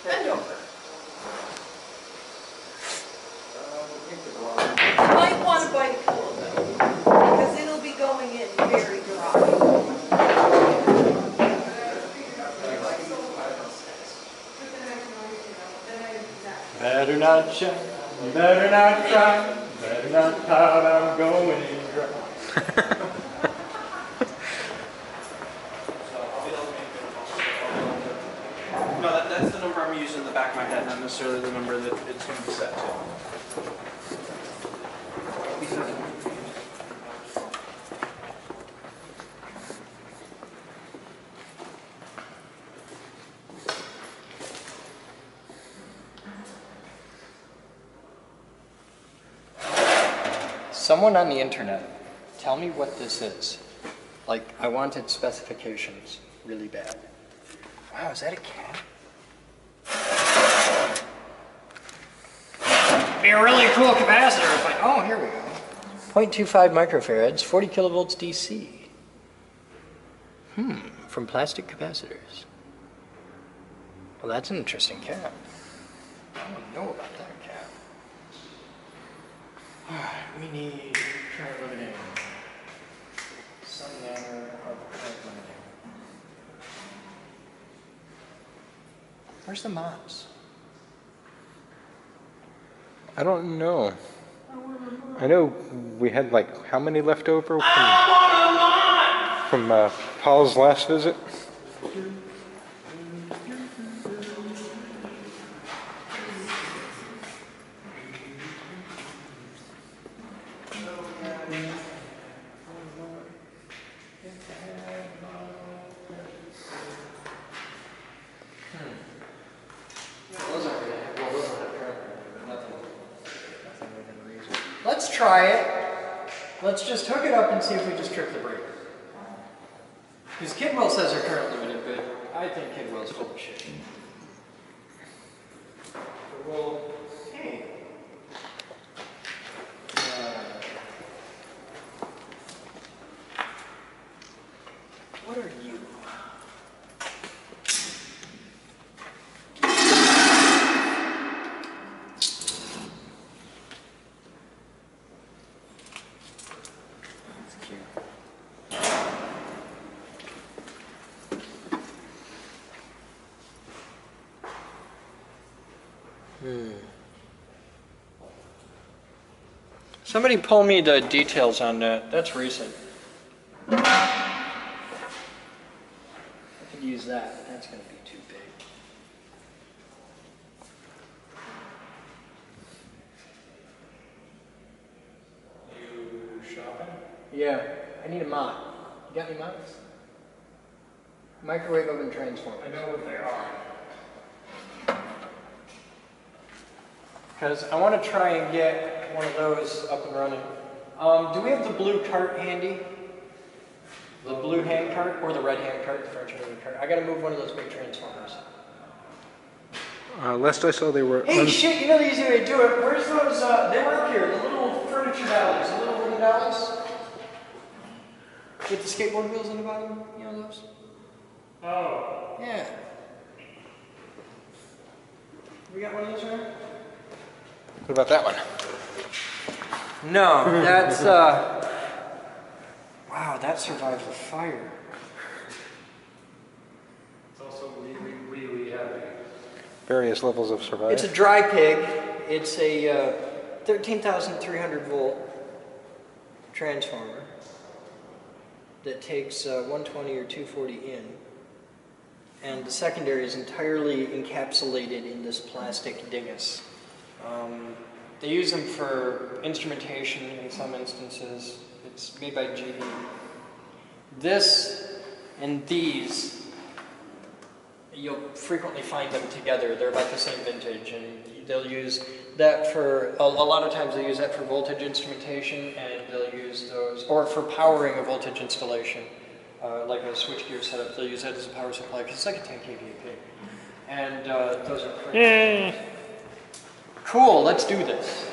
Bend over. You might want to bite a pillow though, because it'll be going in very dry. Better not shine, better not cry, better not pout, I'm going in dry. No, that's the number I'm using in the back of my head, not necessarily the number that it's going to be set to. Someone on the internet, tell me what this is. Like, I wanted specifications really bad. Wow, is that a cat? Be a really cool capacitor if oh, here we go. 0.25 microfarads, 40 kilovolts DC. From plastic capacitors. Well, that's an interesting cap. I don't know about that cap. Alright, we need current limiting. Some manner of current limiting. Where's the mods? I don't know. I know we had like how many left over from Paul's last visit? Let's try it. Let's just hook it up and see if we just trip the breaker. Because Kidwell says they're current limited, but I think Kidwell's full of shit. So we'll, hey. What are you? Hmm. Somebody pull me the details on that. That's recent. I could use that, but that's going to be too big. You shopping? Yeah, I need a mop. You got any mops? Microwave oven transformer. I know what they are. Because I want to try and get one of those up and running. Do we have the blue cart handy? The blue hand cart or the red hand cart, the French moving cart? I got to move one of those big transformers. Last I saw, they were. Hey, shit! You know the easy way to do it. Where's those? They were up here. The little furniture dollies, the little wooden dollies with the skateboard wheels on the bottom. You know those? Oh. Yeah. We got one of those around? What about that one? No, that's wow, that survived the fire. It's also really, really heavy. Various levels of survival. It's a dry pig. It's a 13,300 volt transformer that takes 120 or 240 in. And the secondary is entirely encapsulated in this plastic dingus. They use them for instrumentation in some instances. It's made by GE. This and these, you'll frequently find them together. They're about the same vintage, and they'll use that for, a lot of times they use that for voltage instrumentation, and they'll use those, or for powering a voltage installation, like a switchgear setup, they'll use that as a power supply, because it's like a 10 kVA. And those are pretty. Yay! Cool, let's do this.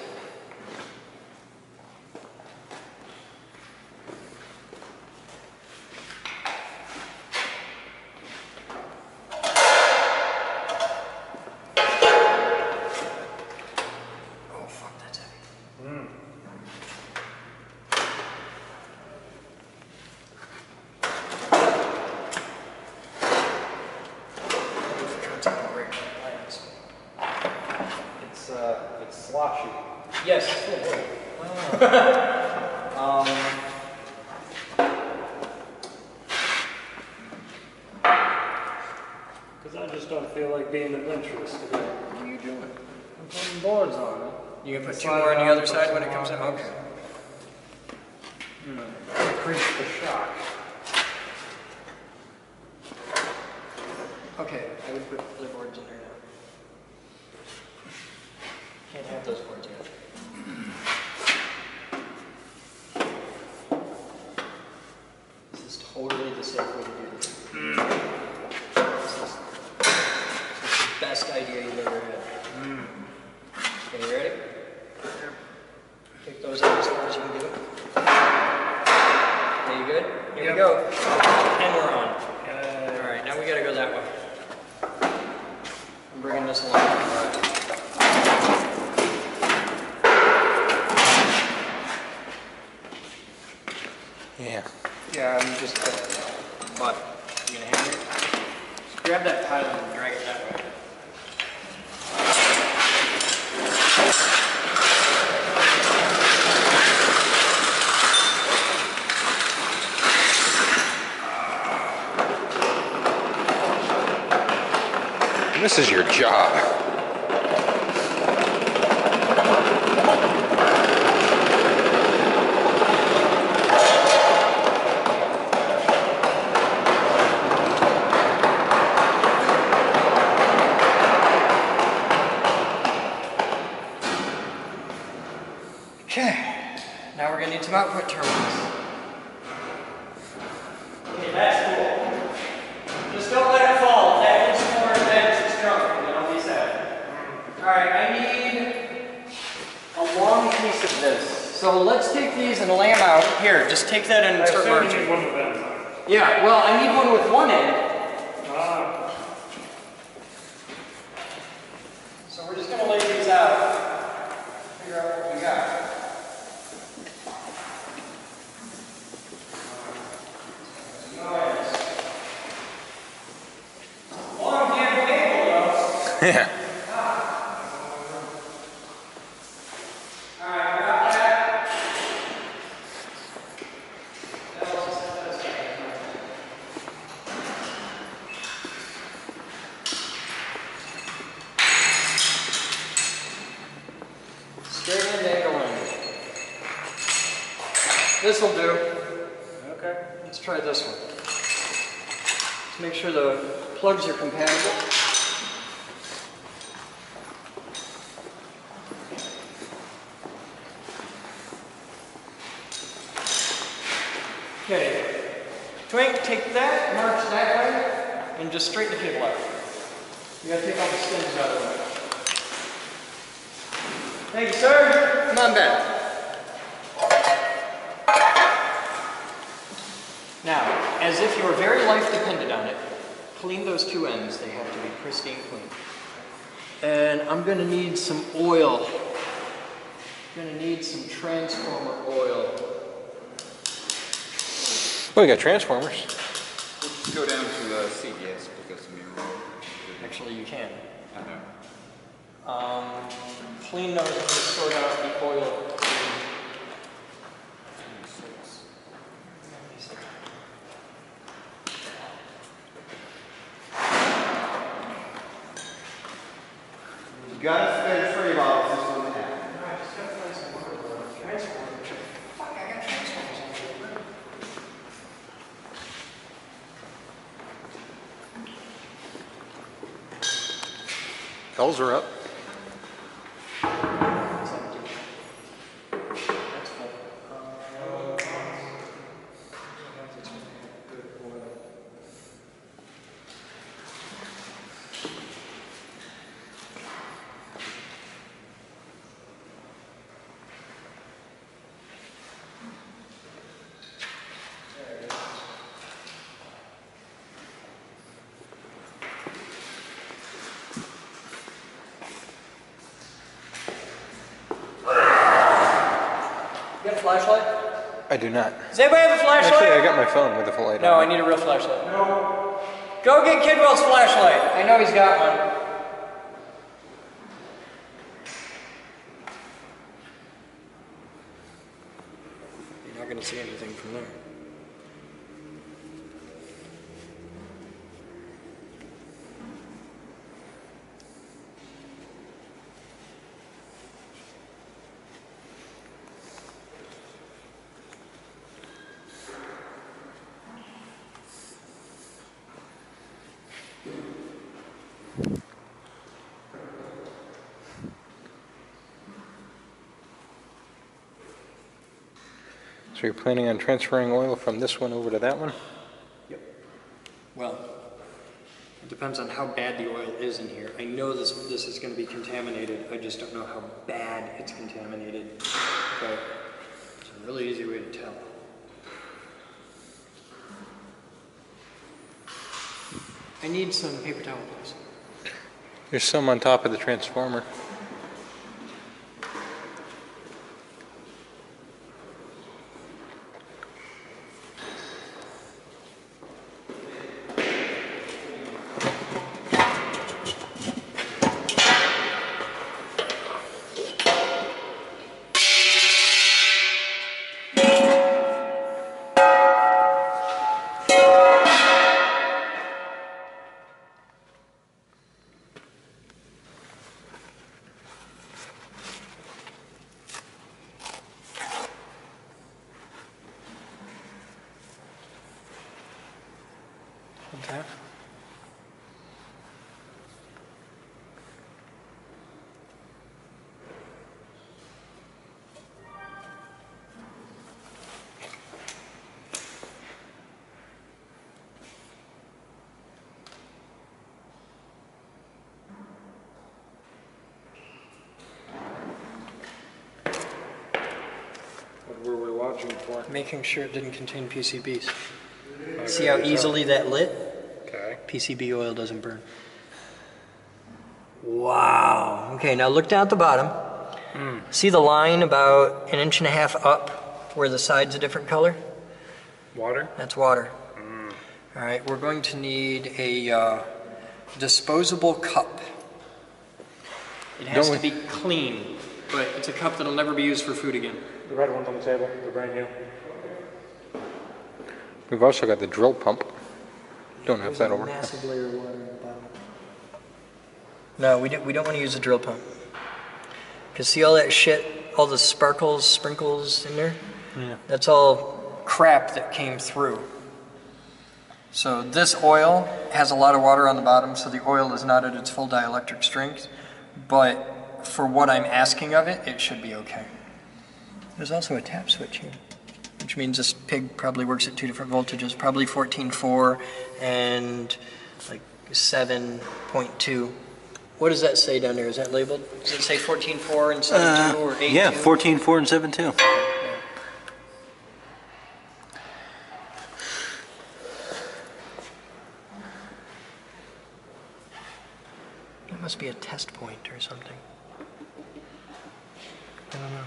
Oh fuck, that's heavy. It's sloshy. Yes, it's full of wood. Because I just don't feel like being adventurous today. What are you doing? I'm putting boards on it. You gonna put two more on the other side when it comes out? Okay. Increase the shock. Okay, I would put other boards in there now. Can't have those boards yet. This is totally the safe way to do this. This is the best idea you've ever had. Okay, you ready? Take those out as far as you can do it. Okay, you good? Here we go. And we're on. Alright, now we gotta go that way. I'm bringing this along. Yeah. Yeah, I'm just but you gonna hand it? Just grab that pile and drag it that way. This is your job. Okay, now we're gonna need some output terminals. Okay, that's cool. Just don't let it fall. If that hits more events, it's drunk, and then I'll be sad. Alright, I need a long piece of this. So let's take these and lay them out. Here, just take that and start marching. One of them. Yeah, well, I need one with one end. So we're just gonna lay these out. Figure out what we got. Long damn cable though. Yeah. Alright, I got that. This'll do. Okay. Let's try this one. Let's make sure the plugs are compatible. Okay. Twink, take that, march that way, and just straighten the cable out. You gotta take all the skins out of the way. Thank you, sir. Come on back. Now, as if your very life depended on it, clean those two ends. They have to be pristine clean. And I'm gonna need some oil. I'm gonna need some transformer oil. Well, we got transformers. Just go down to CVS because we were. Actually, you can. I know. Clean those and sort out the oil. You gotta spend 3 bottles this one half. Bells are up. You got a flashlight? I do not. Does anybody have a flashlight? Actually, I got my phone with a full light No, on. I need a real flashlight. No. Go get Kidwell's flashlight. I know he's got one. You're not going to see anything from there. So you're planning on transferring oil from this one over to that one? Well, it depends on how bad the oil is in here. I know this is going to be contaminated. I just don't know how bad it's contaminated. But it's a really easy way to tell. I need some paper towel, please. There's some on top of the transformer. Okay. What were we watching for? Making sure it didn't contain PCBs. See how easily that lit? Okay. PCB oil doesn't burn. Wow. Okay, now look down at the bottom. See the line about 1.5 inches up where the side's a different color? Water? That's water. All right, we're going to need a disposable cup. It has to be clean, but it's a cup that'll never be used for food again. The red one's on the table. They're brand new. We've also got the drill pump. Don't have that over. Massive layer of water on the bottom. No, we don't want to use a drill pump. Because see all that shit, all the sprinkles in there? Yeah. That's all crap that came through. So this oil has a lot of water on the bottom, so the oil is not at its full dielectric strength, but for what I'm asking of it, it should be okay. There's also a tap switch here, which means this pig probably works at 2 different voltages, probably 14.4 and like 7.2. What does that say down there? Is that labeled? Does it say 14.4 and 7.2 or 8.2? Yeah, 14.4 and 7.2. It must be a test point or something. I don't know.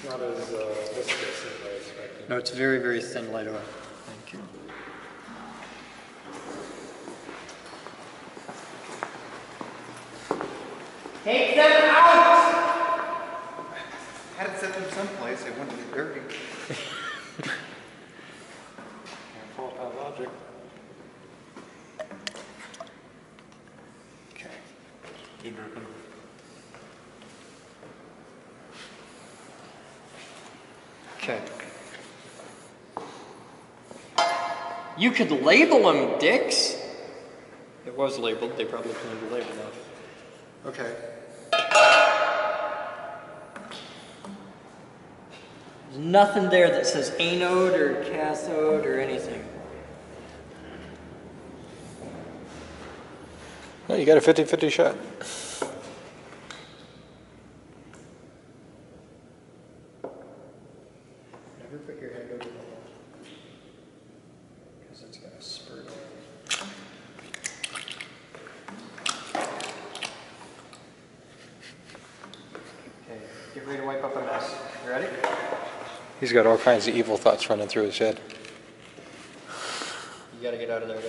Not as viscous as I expected. No, it's very, very thin light oil. Thank you. Take them out! Had to set them someplace, they wouldn't get dirty. Can't fault that logic. Okay. Keep dripping. Okay. You could label them dicks. It was labeled. They probably cleaned the label off. Okay. There's nothing there that says anode or cathode or anything. Well, you got a 50-50 shot. Never put your hand over the hole, because it's going to spurt oil. Okay, get ready to wipe up a mess. You ready? He's got all kinds of evil thoughts running through his head. You got to get out of there.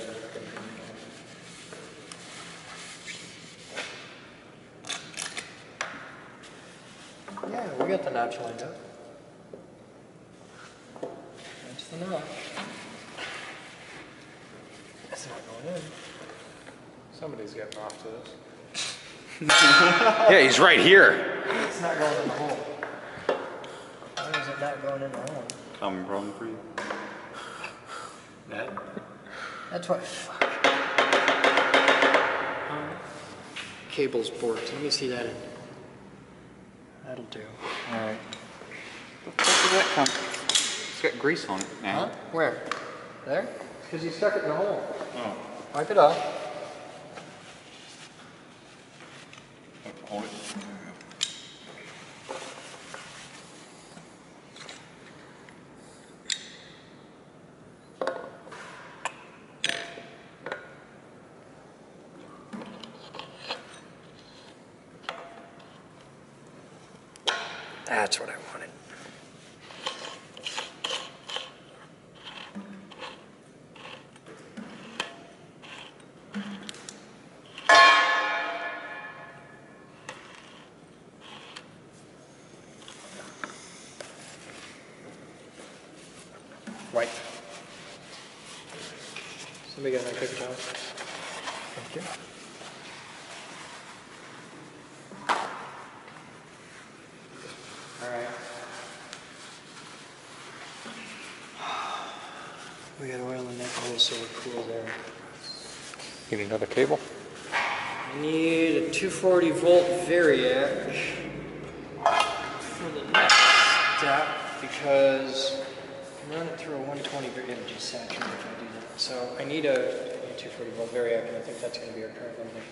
Yeah, we got the notch lined up. That's the notch. That's not going in. Somebody's getting off to this. Yeah, he's right here. It's not going in the hole. Why is it not going in the hole? Common problem for you. That? That's what. Fuck. Cable's borked. Let me see that in. That'll do. Alright. Where did that come? It's got grease on it now. Huh? Where? There? Because you stuck it in the hole. Oh. Wipe it off. Hold it. That's what I wanted. White. Somebody got my paper towel? Thank you. Alright. We got oil in that hole, so we're cool there. You need another cable? I need a 240 volt variac for the next step because I run it through a 120 variac, it'll just saturate if I do that. So I need a 240 volt variac, and I think that's going to be our current limit.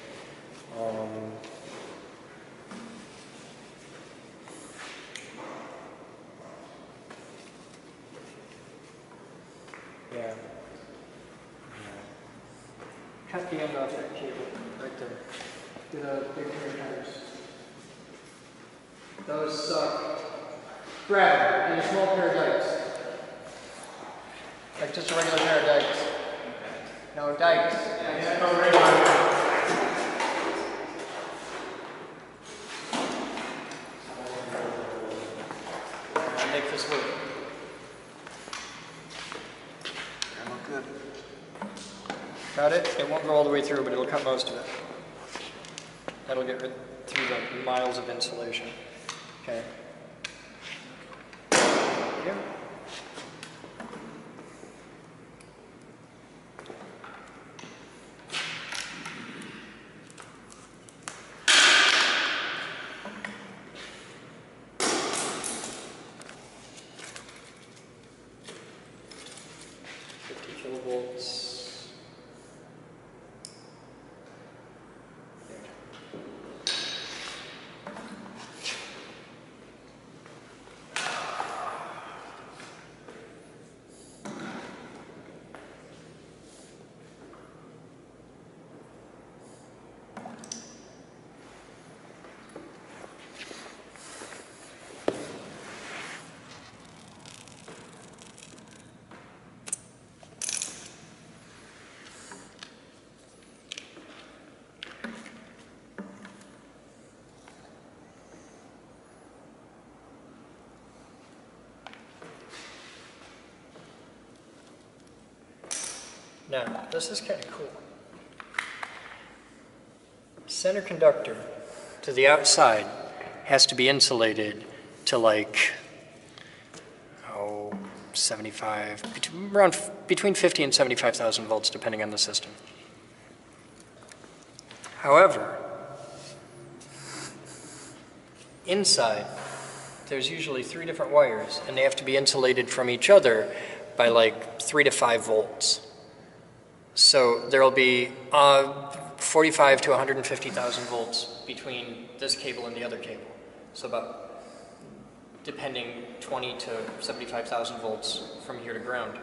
Yeah. Cut the end off that cable right there. Get a big pair of tires. Those suck. Grab them and a small pair of dikes. Like just a regular pair of dikes. No, dikes. Yeah, no regular. Make this work. Got it? It won't go all the way through, but it'll cut most of it. That'll get rid through the miles of insulation. Okay. Yeah. Kilovolts. Now, this is kind of cool. Center conductor to the outside has to be insulated to like, 75, between 50 and 75,000 volts, depending on the system. However, inside, there's usually 3 different wires, and they have to be insulated from each other by like 3 to 5 volts. So there'll be 45 to 150,000 volts between this cable and the other cable. So about, depending, 20 to 75,000 volts from here to ground.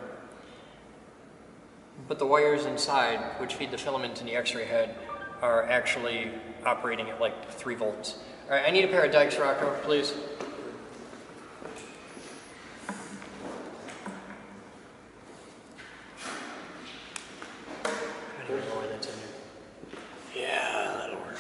But the wires inside, which feed the filament in the X-ray head, are actually operating at like 3 volts. All right, I need a pair of dikes, Rocco, please. I don't know where that's in there. Yeah, that'll work.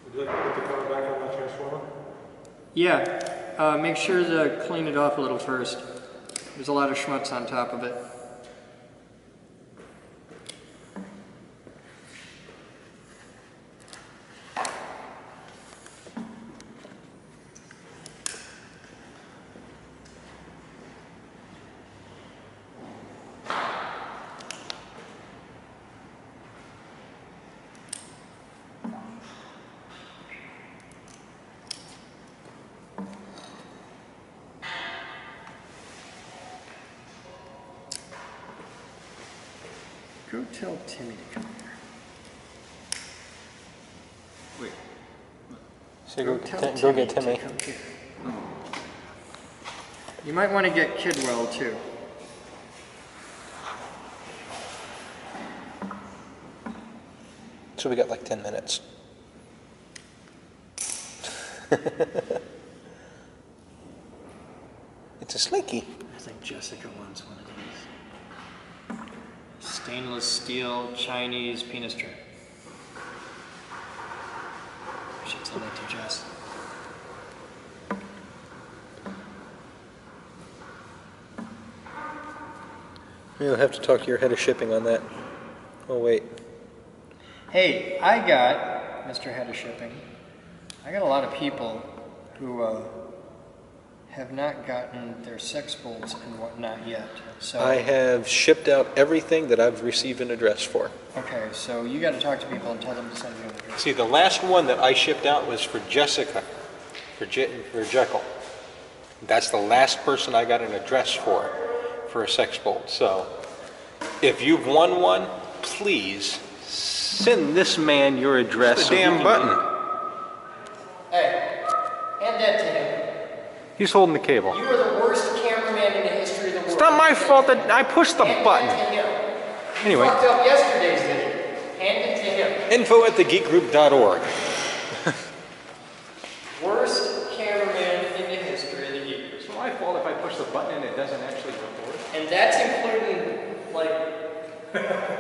Would you like to put the cover back on that transformer? Yeah, make sure to clean it off a little first. There's a lot of schmutz on top of it. Go tell Timmy to come here. Wait. So go get Timmy. You might want to get Kidwell too. So we got like 10 minutes. It's a slinky. I think Jessica wants one of these. Stainless steel Chinese penis tray. I should send that to Jess. You'll have to talk to your head of shipping on that. Oh, wait. Hey, I got, Mr. Head of Shipping, I got a lot of people who have not gotten their sex bolts and whatnot yet. So I have shipped out everything that I've received an address for. okay, so you got to talk to people and tell them to send you an address. See, the last one that I shipped out was for Jessica, for Jekyll. That's the last person I got an address for a sex bolt. So, if you've won one, please send this man your address. The damn button. Hey, hand that to him. He's holding the cable. You are the worst cameraman in the history of the world. It's not my fault that I pushed the button. Anyway. You fucked up yesterday's video. Hand it to him. info@thegeekgroup.org. Worst cameraman button and it doesn't actually record? And that's including, like,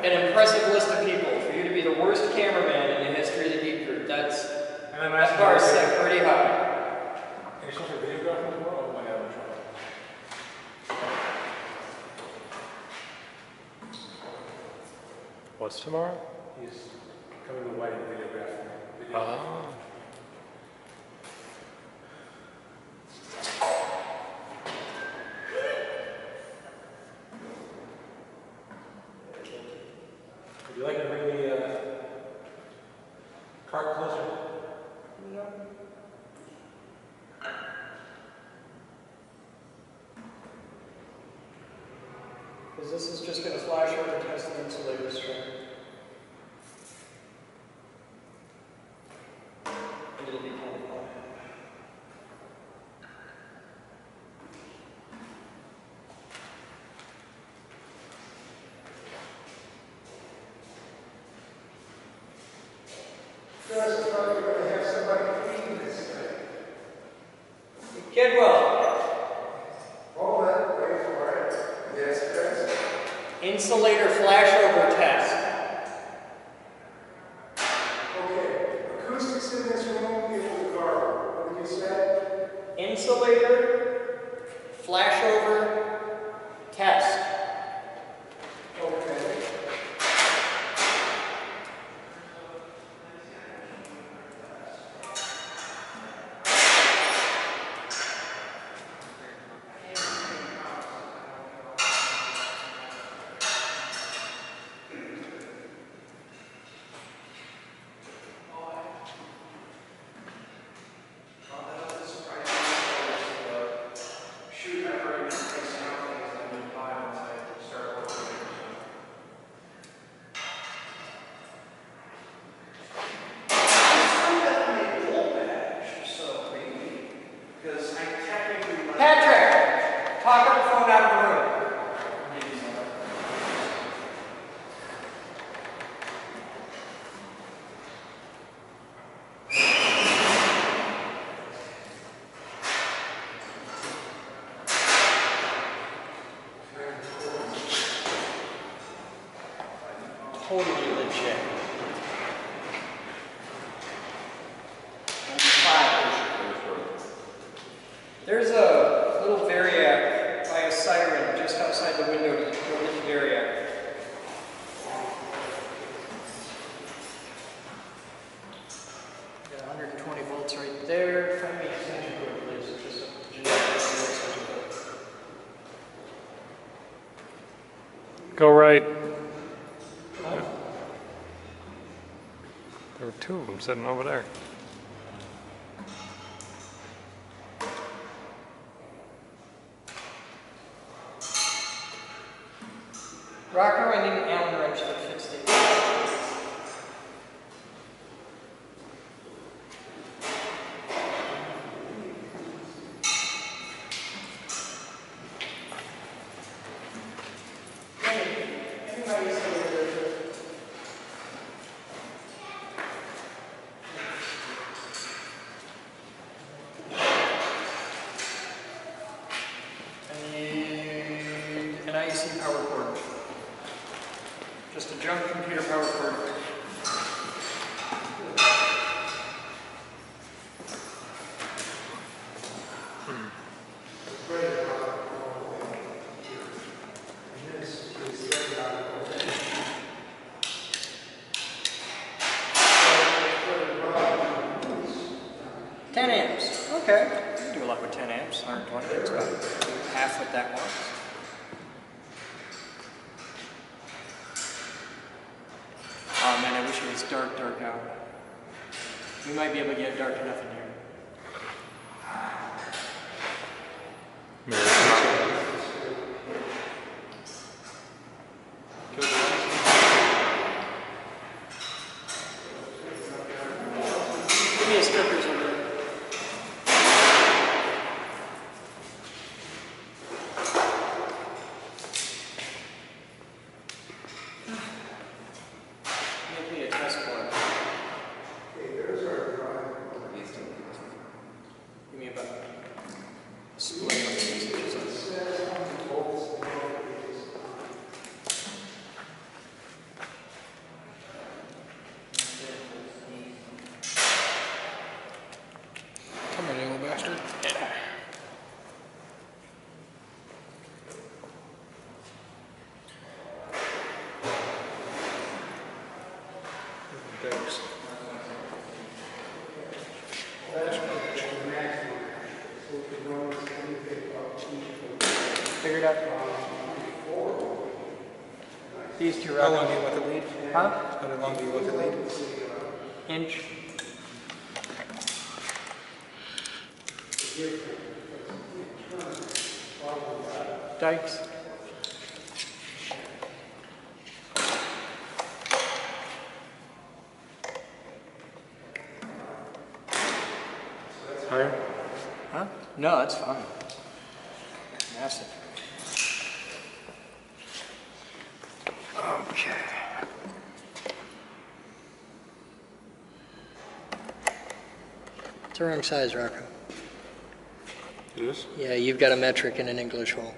an impressive list of people. For you to be the worst cameraman in the history of the Geek Group, that bar is set pretty high. Can you show me a videographer as well? Or whatever? What's tomorrow? He's coming away to videograph. Oh. Would you like to bring the cart closer? No. Because this is just going to flash over and test the insulator string. And it'll be kind of fun. Kidwell. Hold it, wait for it. Yes, Chris. Insulator flashover test. Okay, acoustics in this room is regardless. What did you say? Insulator flashover test. Okay. Patrick, talk on the phone out of the room. Totally legit. There's a little variac by a siren just outside the window to the variac. Got 120 volts right there. Find me an extension cord, please. It's just a generic extension cord. Go right. There were two of them sitting over there. Rocker, I need an Allen wrench that fits the. An IEC power cord. Just a junk computer power cord. Okay. You can do a lot with 10 amps, 120. It's about half what that was. Oh man, I wish it was dark out. We might be able to get it dark enough in here. Kill the lights. Give me a strippers over there. Make me a test board. Okay, there's our drawing. Give me about a split of these. Figure it out. These two How right long do you want the lead? Huh? How long do you want the lead? Inch. Dikes. Higher? Huh? No, that's fine. Massive. Okay. It's the wrong size, Rocco. It is? Yeah, you've got a metric in an English hole.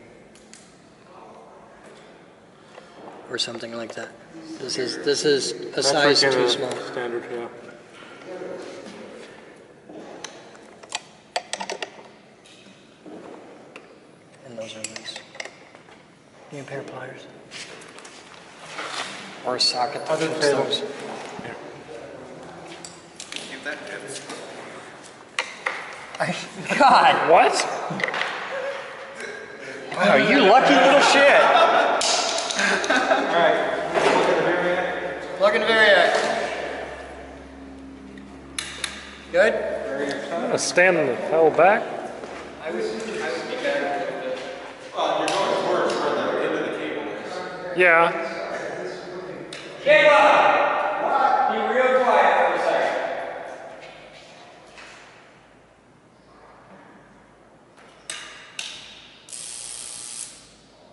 Or something like that. This is a size too small. Standard, yeah. And those are loose. Need a pair of pliers? Or a socket that fits those. Give that tips. God, what? Wow, you lucky little shit. Alright. Plug in the variac. Good? I'm gonna stand the hell back. I would be better with it. Well, you're going worse where the end of the cable is. Yeah. Kayla! Be real quiet for a second.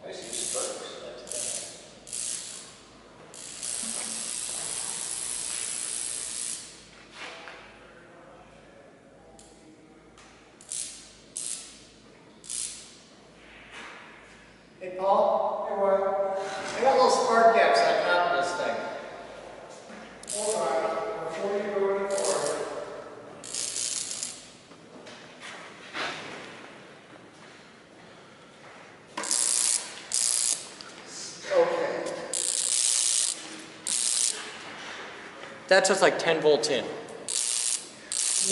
I see spokes. Hey, Paul. Hey, what? I got little spark gaps on top of this thing. Hold on. Before you go any farther. Okay. That's just like 10 volts in.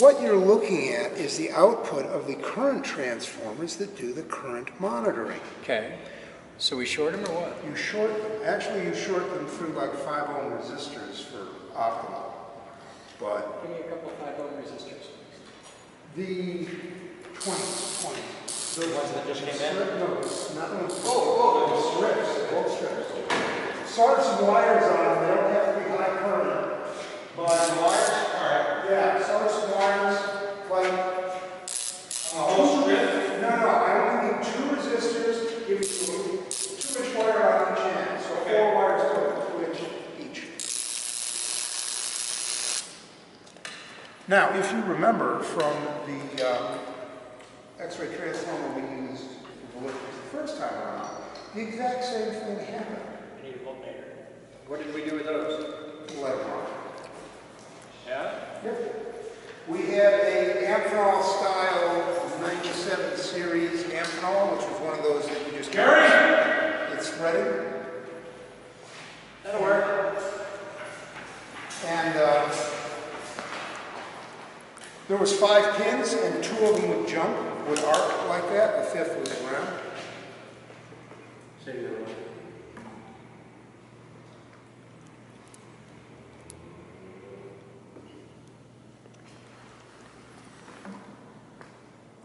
What you're looking at is the output of the current transformers that do the current monitoring. Okay. So we short them or what? You short them. Actually, you short them through like 5 ohm resistors for optimal. But Give me a couple of 5 ohm resistors. the 20. The ones that just came in? No, not the the strips, both strips. Solder some wires on them. They don't have to be high current. But wires, all right. Yeah, solder some wires, like whole strip? No, I only need 2 resistors. Give you 2-inch wire on each end, so 4 wires total, 2-inch each. Now, if you remember from the X-ray transformer we used for the first time around, the exact same thing happened. I need a voltmeter. What did we do with those? Let them run. Yeah? Yep. We had a Amphenol style 97 series Amphenol, which was one of those that you just it's threaded. That'll work. And there was 5 pins, and 2 of them would jump, would arc like that. The 5th was ground.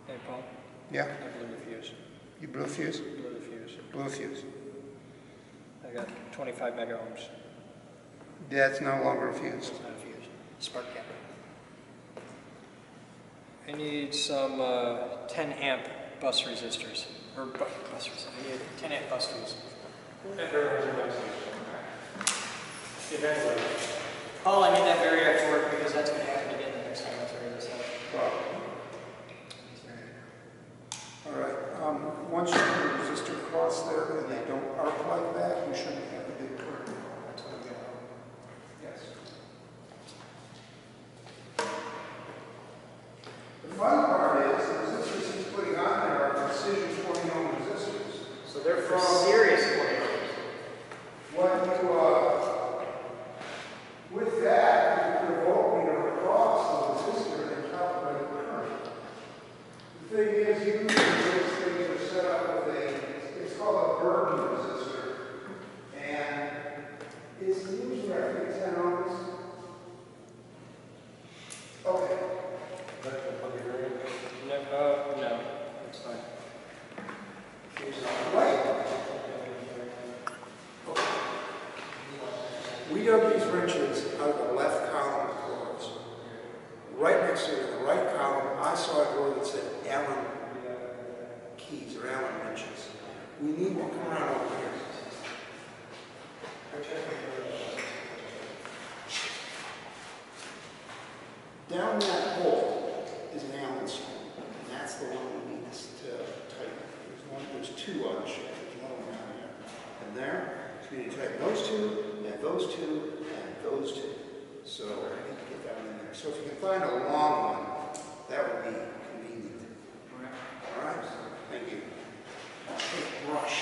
Hey, Paul. Yeah. I blew the fuse. You blew a fuse? Blew the fuse. Blew a fuse. I got 25 mega ohms. That's no longer a fuse. It's not a fuse. Spark gap. I need some 10 amp bus resistors. Or bus resistors. I need a 10 amp bus fuse. Paul, I need that variac to work because that's going to happen again the next time I figure this out. All right. Once you put a resistor across there and they don't arc like that, you shouldn't have a big current. That's what we got. Yes. The fun part is the resistors he's putting on there are precision 20 ohm resistors. So they're for serious 20 ohms. What you, with that, you put a voltmeter across the resistor and calculate the so in the right column, I saw a door that said Allen keys or Allen wrenches. We need one. Come around over here. Down that hole is an Allen screw, and that's the one we need to tighten. There's two on the shaft. There's one down here. And there, so we need to tighten those two, and those two, and those two. So I need to get that one in there. So if you can find a long one, that would be convenient. All right? Thank you. Take a brush.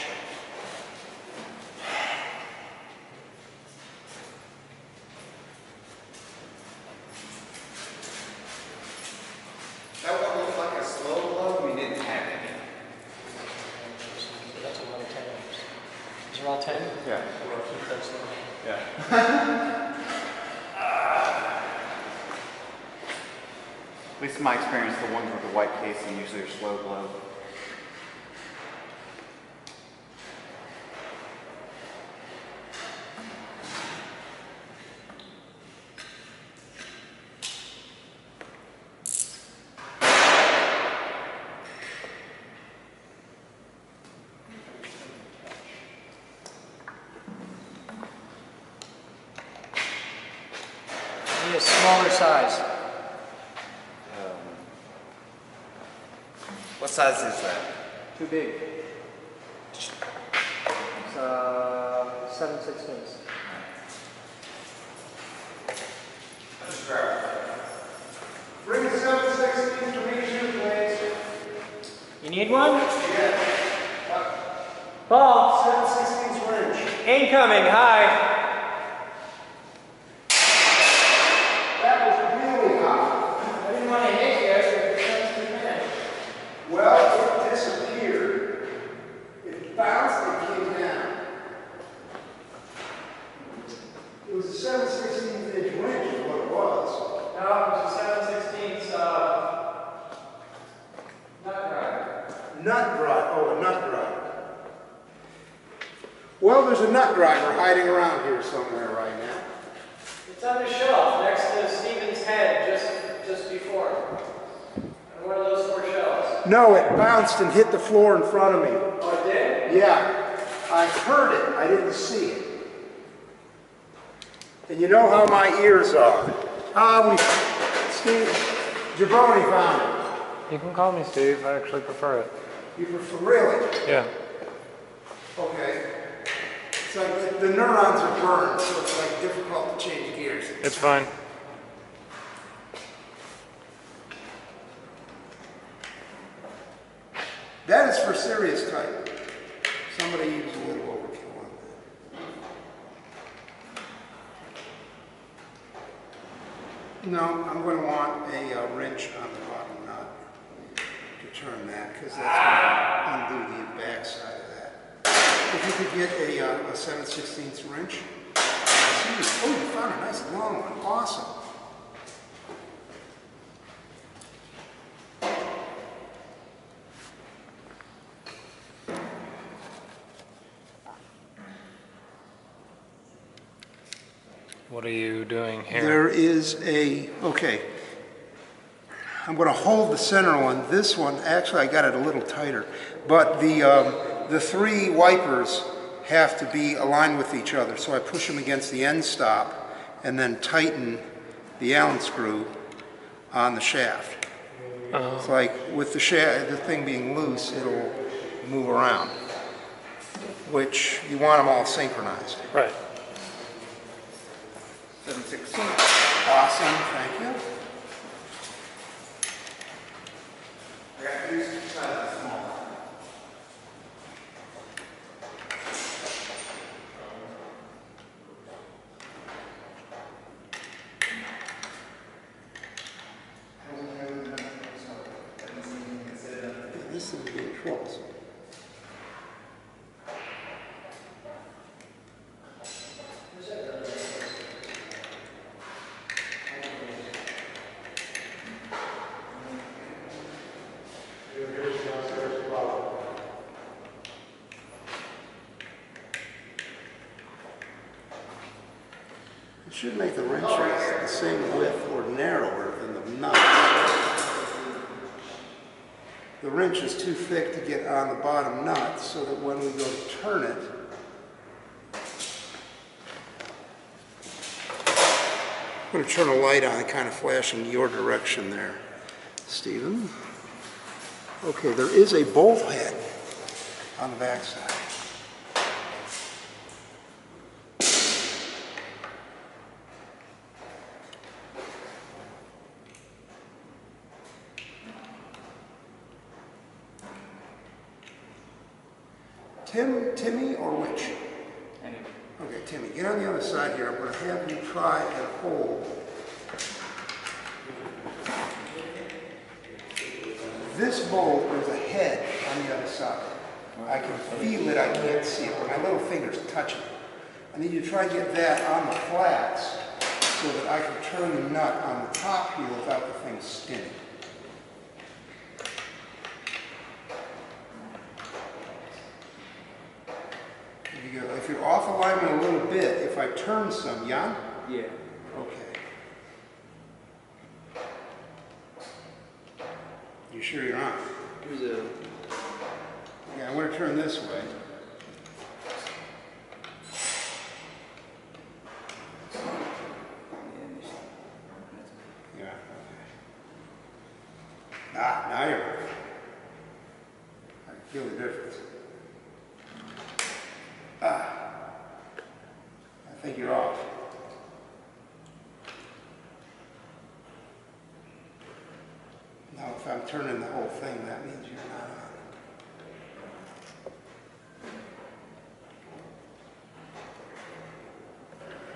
That one looked like a slow blow. We didn't have any. That's a lot of 10 inches. These are all 10? Yeah. Or keep those low. Yeah. At least in my experience, the ones with the white casing usually are slow blow. Need a smaller size. What size is that? Too big. It's 7/16. Bring the 7/16 to me too, please. You need one? Yeah. Paul. 7/16 wrench. Incoming. Hi. That was really hot. I didn't want to hit you. But it's too bad. Well, it disappeared. It bounced and came down. It was a 7/16 inch wrench is what it was. No, it was a 7/16 nut driver. Nut driver. Oh, a nut driver. Well, there's a nut driver hiding around here somewhere right now. It's on the shelf next to Stephen's head, just before. On one of those 4 shelves. No, it bounced and hit the floor in front of me. Oh, it did? Yeah, I heard it. I didn't see it. And you know how my ears are. Steve, Jabroni found it. You can call me Steve. I actually prefer it. You prefer, really? Yeah. Okay. It's like the neurons are burned, so it's like difficult to change gears. It's fine. That is for serious type. Somebody used a little overkill on that. No, I'm going to want a wrench on the bottom nut to turn that, because that's going to undo the back side of that. If you could get a 7/16 wrench. Oh, you found a nice long one. Awesome. What are you doing here? There is okay. I'm going to hold the center one. This one, actually I got it a little tighter, but the 3 wipers have to be aligned with each other. So I push them against the end stop and then tighten the Allen screw on the shaft. It's like with the thing being loose, it'll move around, which you want them all synchronized. Right. 7/16. Awesome, thank you. I got 3 sizes smaller. This is being troublesome. It should make the wrench the same width or narrower than the nut. the wrench is too thick to get on the bottom nut, so that when we go to turn it, I'm going to turn a light on, kind of flashing your direction there, Stephen. Okay, there is a bolt head on the back side. Timmy or which? Okay, Timmy, get on the other side here. I'm going to have you try and hold this bolt. There's a head on the other side. I can feel it, I can't see it, but my little finger's touching it. I need you to try and get that on the flats so that I can turn the nut on the top here without the thing spinning. If you're off alignment a little bit, if I turn some, Jan? Yeah. Okay. You sure you're on? Yeah, I'm going to turn this way. Yeah, okay. Ah, now you're on. I can feel the difference. I think you're off. Now, if I'm turning the whole thing, that means you're not on.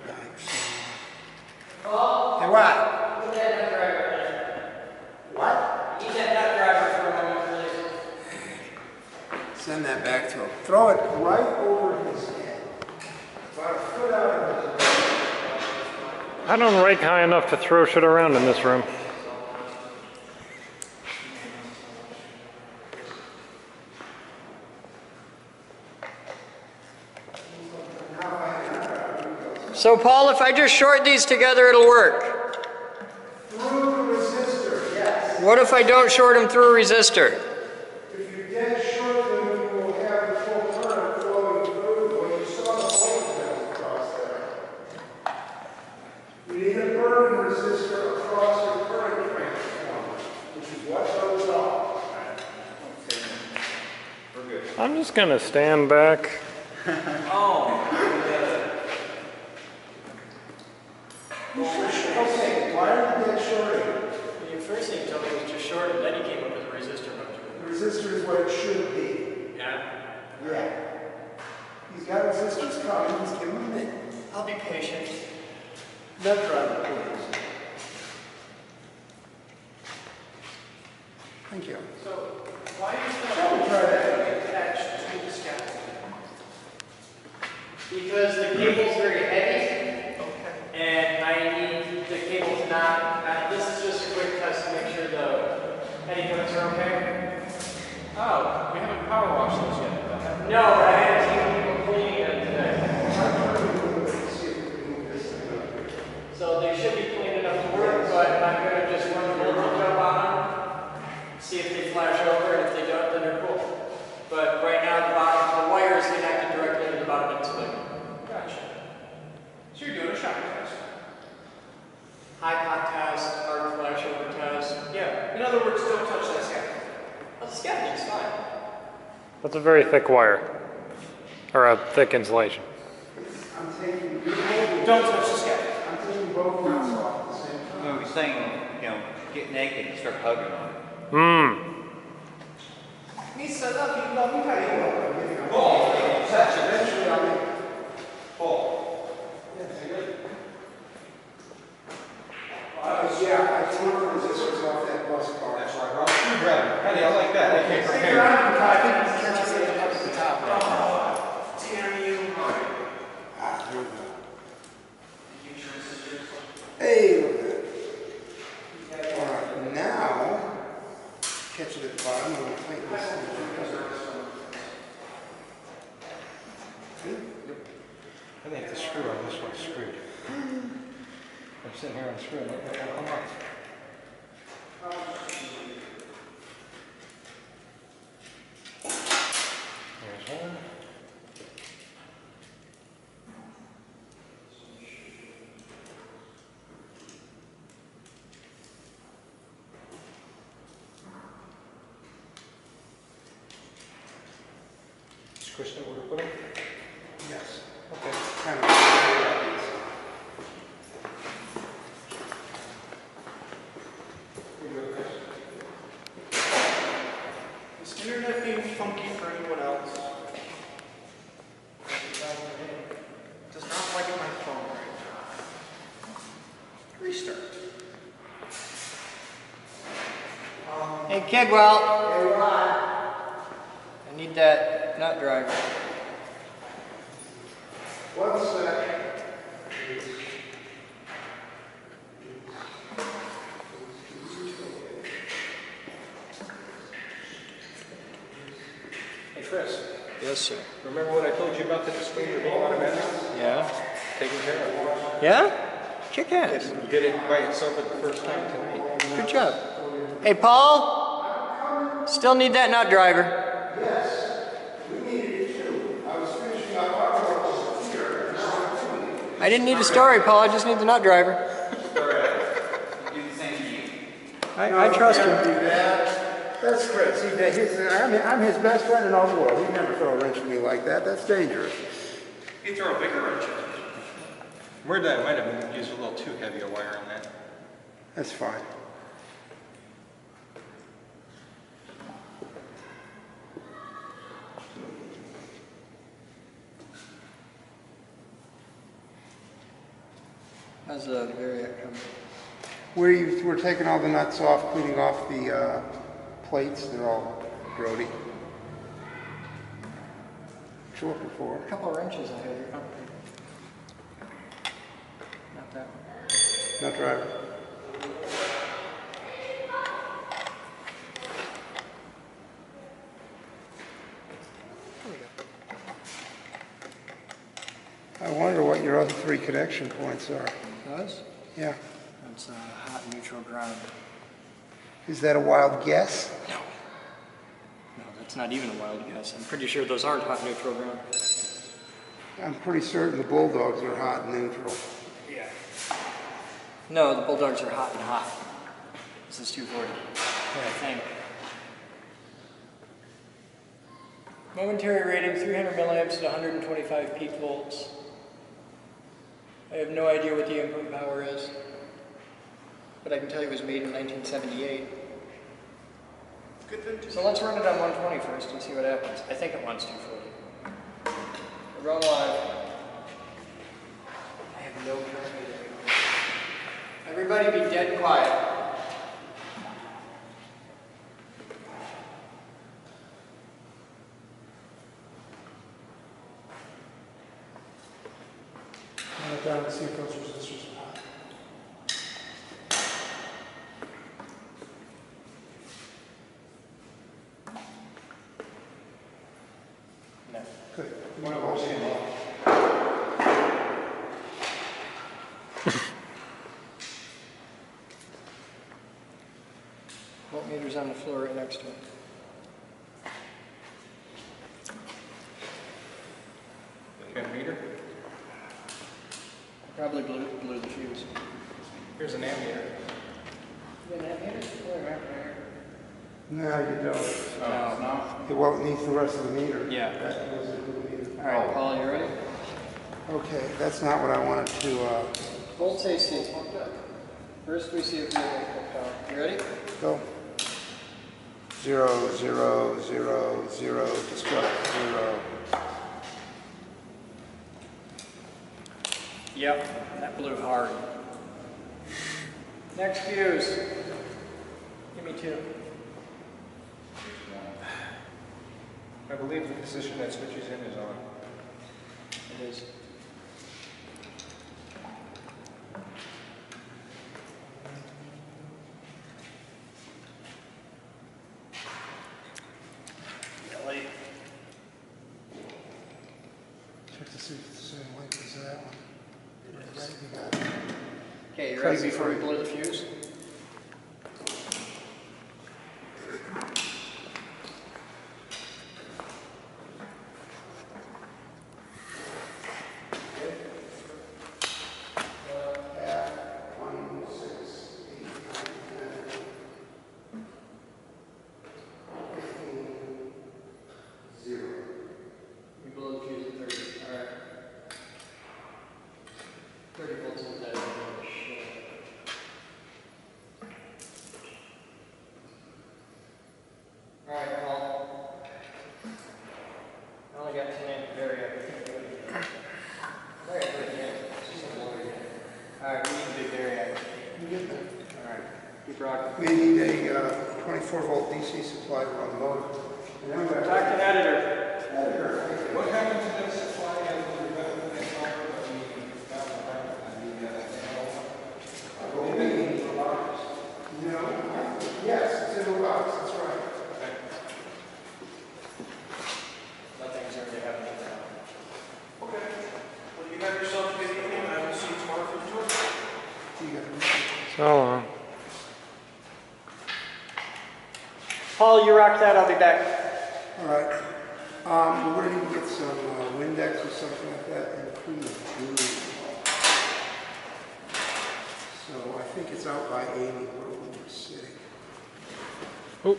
Yikes. Hey, what? Put that nut driver in. What? Use that nut driver for a moment, please. Send that back to him. Throw it right over his head. About a foot out of his head. I don't rake high enough to throw shit around in this room. So Paul, if I just short these together, it'll work. Through the resistor, yes. What if I don't short them through a resistor? If you dead short them, you will have the full current flowing through. When you saw the voltage across there, you need a burn resistor across your current transformer, which is what goes off. We're good. I'm just gonna stand back. Okay, why are you dead shorting? The first thing you told me was just short, and then you came up with a resistor bunch. The resistor is what it should be. Yeah? Yeah. He's got resistors coming, just give him a minute. I'll be patient. Nut driver, please. Thank you. So, why is Shall we try that? attached to the scaffolding? Because the cable's very heavy, and I need the cable to not, this is just a quick test to make sure the heady points are okay. Oh, we haven't power washed those yet. No, but I had to take people cleaning them today. So they should be clean enough to work, but I'm going to just run the voltage up on them, see if they flash over, and if they don't, then they're cool. But right now, the wire is connected directly to the bottom of the split. Gotcha. So you're doing a shock test. High pot test, hard flashover test. Yeah. In other words, don't touch that scaffolding. Well, the scaffolding's fine. That's a very thick wire. Or a thick insulation. I'm taking Don't touch the scaffolding. I'm taking both nuts off at the same time. No, he's saying, you know, get naked and start hugging on it. Lisa, love you, love you, how you Touch it. Eventually I'll make it. Yeah, I tore the resistors off that bus car. That's right, Rob. Screwdriver. Honey, I like that. Okay, Stick prepared. around, I think it's catches it up at the top. Damn you. Here we go. Hey, look at that. All right, now, catch it at the bottom, and we'll tighten this thing. Good? I think the screw on this one's screwed. I'm sitting here unscrewing it. It won't come off. Twist it where to put them? Yes. Okay. Kind of. Is internet being funky for anyone else? Does not like my phone right now. Restart. Hey, Kidwell. I need that nut driver. One sec. Hey, Chris, Yes, sir. remember what I told you about the disclaimer being automatic? Yeah? Taken care of. Yeah? Kick ass. You did it by itself at the first time tonight. Good job. Hey, Paul? Still need that nut driver. I didn't need a story, Paul. I just need the nut driver. I trust him. That's Chris. I'm his best friend in all the world. He'd never throw a wrench at me like that. That's dangerous. You throw a bigger wrench in. Where that might have been used a little too heavy a wire on that. That's fine. How's the Variac coming? We're taking all the nuts off, cleaning off the plates. They're all grody. What you looking for? A couple of wrenches I have here. Not that one. Nut driver. I wonder what your other three connection points are. Those? Yeah. That's hot neutral ground. Is that a wild guess? No. No, that's not even a wild guess. I'm pretty sure those aren't hot neutral ground. I'm pretty certain the Bulldogs are hot and neutral. Yeah. No, the Bulldogs are hot and hot. This is 240. I think. Momentary rating 300 milliamps at 125 peak volts. I have no idea what the input power is, but I can tell you it was made in 1978. Good vintage. So let's run it on 120 first and see what happens. I think it wants 240. We're going live. I have no current meter. Everybody be dead quiet. Run it down and see if those resistors are hot. No. Good. Voltmeter's on the floor right next to it. Got a meter? Probably blew the fuse. Here's an ammeter. You got an ammeter? No, you don't. Oh, no. Well, it needs the rest of the meter. Yeah. That goes into the meter. All right, Paul, you ready? Okay, that's not what I wanted to Volts AC. First we see if we have power. You ready? go. 0, 0, 0, 0, destruct, 0. Yep, that blew hard. Next fuse. Give me 2. I believe the position that switches in is on. It is. Really? Check to see if it's the same length as that one. Right, you got it. Okay, you ready Crazy before we free. blow the fuse? a 24 volt DC supply to run the motor. And then we got Back to editor. What happened to that supply after we got the next one? No. Yes, it's in the box. That's right. Nothing's ever happening now. Okay. Well, you have yourself a good evening. I will see you tomorrow for the tour. See you guys. So long. Paul, you rock that. I'll be back. All right. We're going to need to get some Windex or something like that and clean the glue. So I think it's out by Amy where we were sitting. Oh.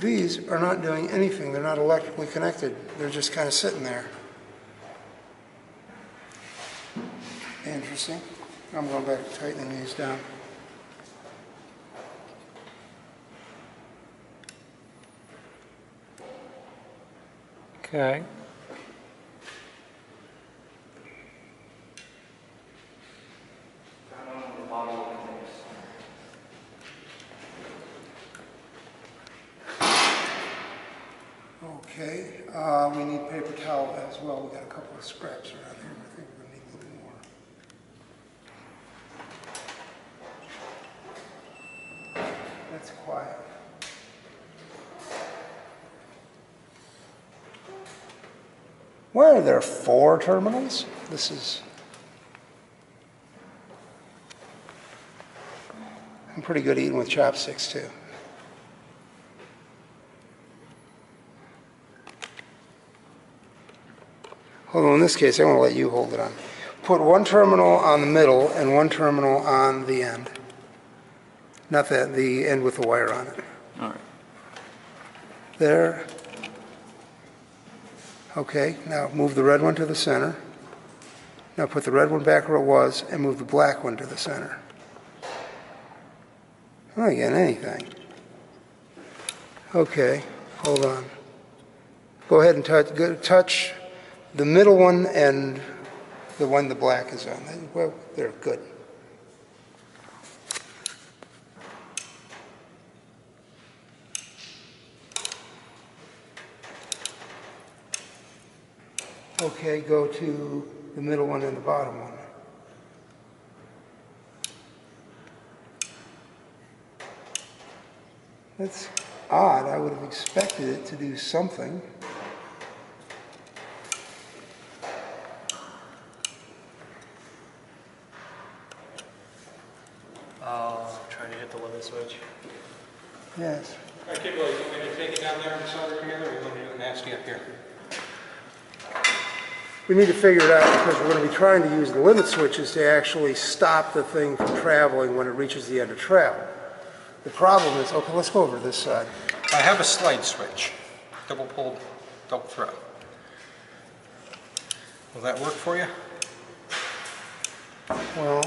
These are not doing anything. They're not electrically connected. They're just kind of sitting there. Interesting. I'm going back to tightening these down. Okay. Okay, we need paper towel as well. We got a couple of scraps around here. I think we're going to need a little more. That's quiet. Why are there 4 terminals? This is... I'm pretty good eating with chopsticks too. Although in this case, I want to let you hold it on. Put 1 terminal on the middle and 1 terminal on the end. Not that, the end with the wire on it. All right. There. Okay, now move the red one to the center. Now put the red one back where it was and move the black one to the center. I'm not getting anything. Okay, hold on. Go ahead and touch the middle one and the one the black is on. Well, they're good. Okay, go to the middle one and the bottom one. That's odd. I would have expected it to do something. Trying to hit the limit switch. Yes. All right, kid, well, you want me to take it down there and solder it together, or you want me to do it nasty up here? We need to figure it out because we're going to be trying to use the limit switches to actually stop the thing from traveling when it reaches the end of travel. The problem is, okay, let's go over to this side. I have a slide switch, double pulled, double throw. Will that work for you? Well,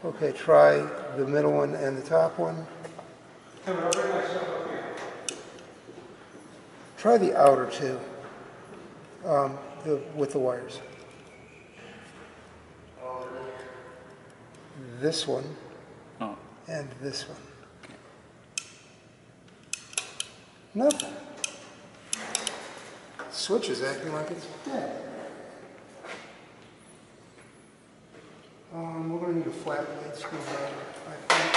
okay, try the middle one and the top one. Try the outer two with the wires. This one and this one. Nothing. Switch is acting like it's dead. We're going to need a flat blade screwdriver, I think.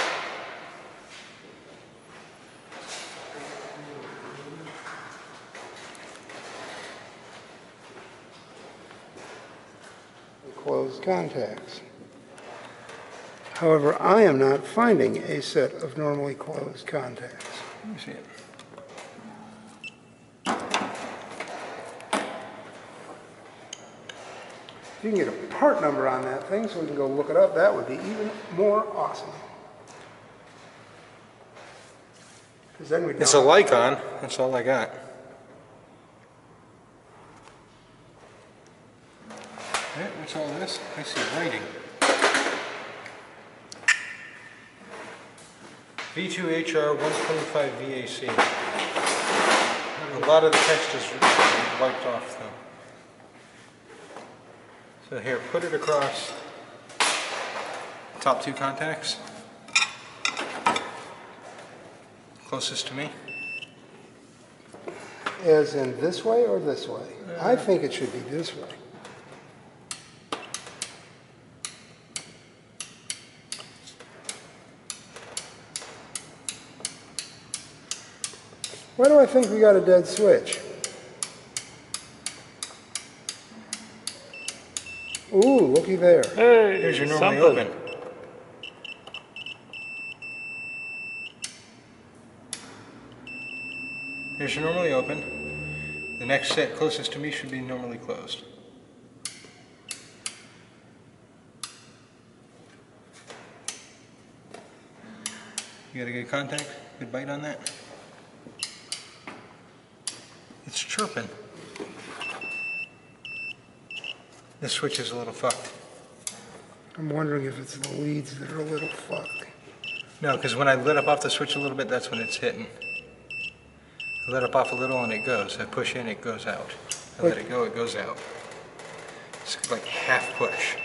Closed contacts. However, I am not finding a set of normally closed contacts. Let me see it. If you can get a part number on that thing so we can go look it up, that would be even more awesome. Because then we It's a Lycon, that's all I got. Yeah, what's all this? I see writing. V2HR 125 VAC. A lot of the text is wiped off though. So here, put it across top two contacts. Closest to me. As in this way or this way? I think it should be this way. Why do I think we got a dead switch? Ooh, looky there. Hey, Here's your normally something. open. Here's your normally open. The next set closest to me should be normally closed. You got a good contact? Good bite on that? It's chirping. This switch is a little fucked. I'm wondering if it's the leads that are a little fucked. No, because when I lit up off the switch a little bit, that's when it's hitting. I let up off a little and it goes. I push in, it goes out. I let it go, it goes out. It's like half push.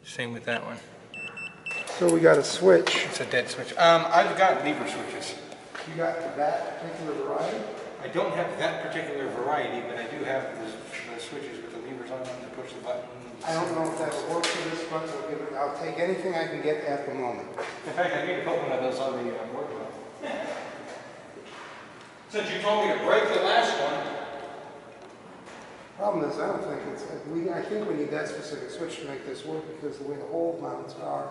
Same with that one. So we got a switch. It's a dead switch. I've got lever switches. You got that particular variety? I don't have that particular variety, but I do have the switches with the levers on them to push the button. I don't know if that'll work for this, but I'll take anything I can get at the moment. In fact, I need to put one of those on the workbench. Since you told me to break the last one. Problem is, I don't think it's, I think we need that specific switch to make this work because the way the hole mounts are.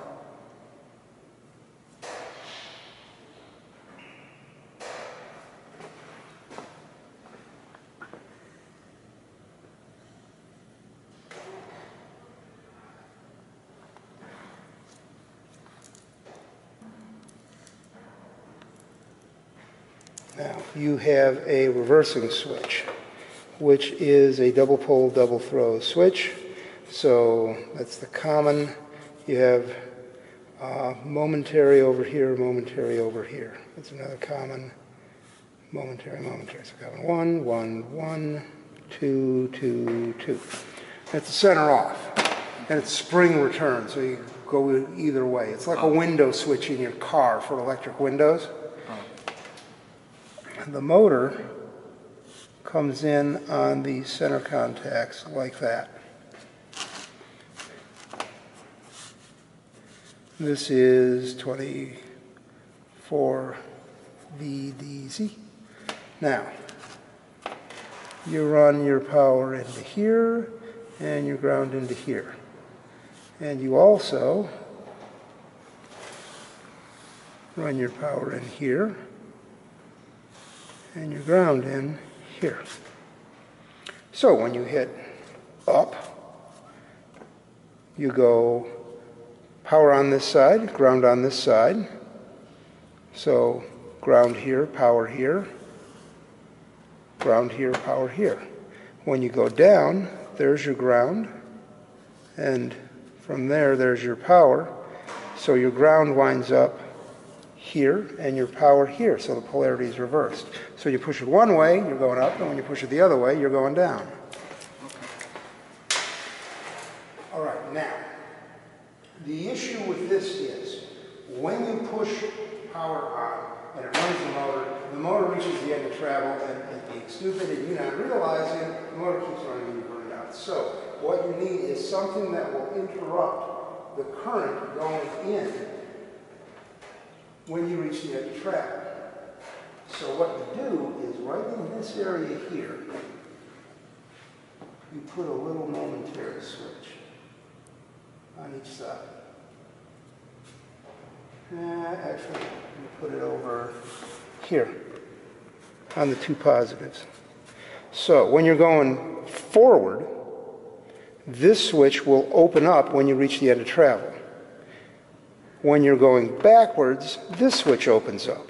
Now, you have a reversing switch, which is a double pole, double throw switch. So that's the common. You have momentary over here, momentary over here. That's another common. Momentary, momentary. So common 1, 1, 1, 2, 2, 2. That's the center off. And it's spring return, so you go either way. It's like a window switch in your car for electric windows. The motor comes in on the center contacts like that. This is 24 VDC. Now, you run your power into here and your ground into here. And you also run your power in here and your ground in here. So when you hit up, you go power on this side, ground on this side. So ground here, power here, ground here, power here. When you go down, there's your ground, and from there, there's your power. So your ground winds up here and your power here, so the polarity is reversed. So you push it one way, you're going up, and when you push it the other way, you're going down. All right, now, the issue with this is, when you push power on and it runs the motor reaches the end of travel, and being stupid and you not realizing, the motor keeps running and you burn it out. So what you need is something that will interrupt the current going in when you reach the edge of travel. So what you do is right in this area here, you put a little momentary switch on each side. Actually, you put it over here on the two positives. So when you're going forward, this switch will open up when you reach the end of travel. When you're going backwards, this switch opens up.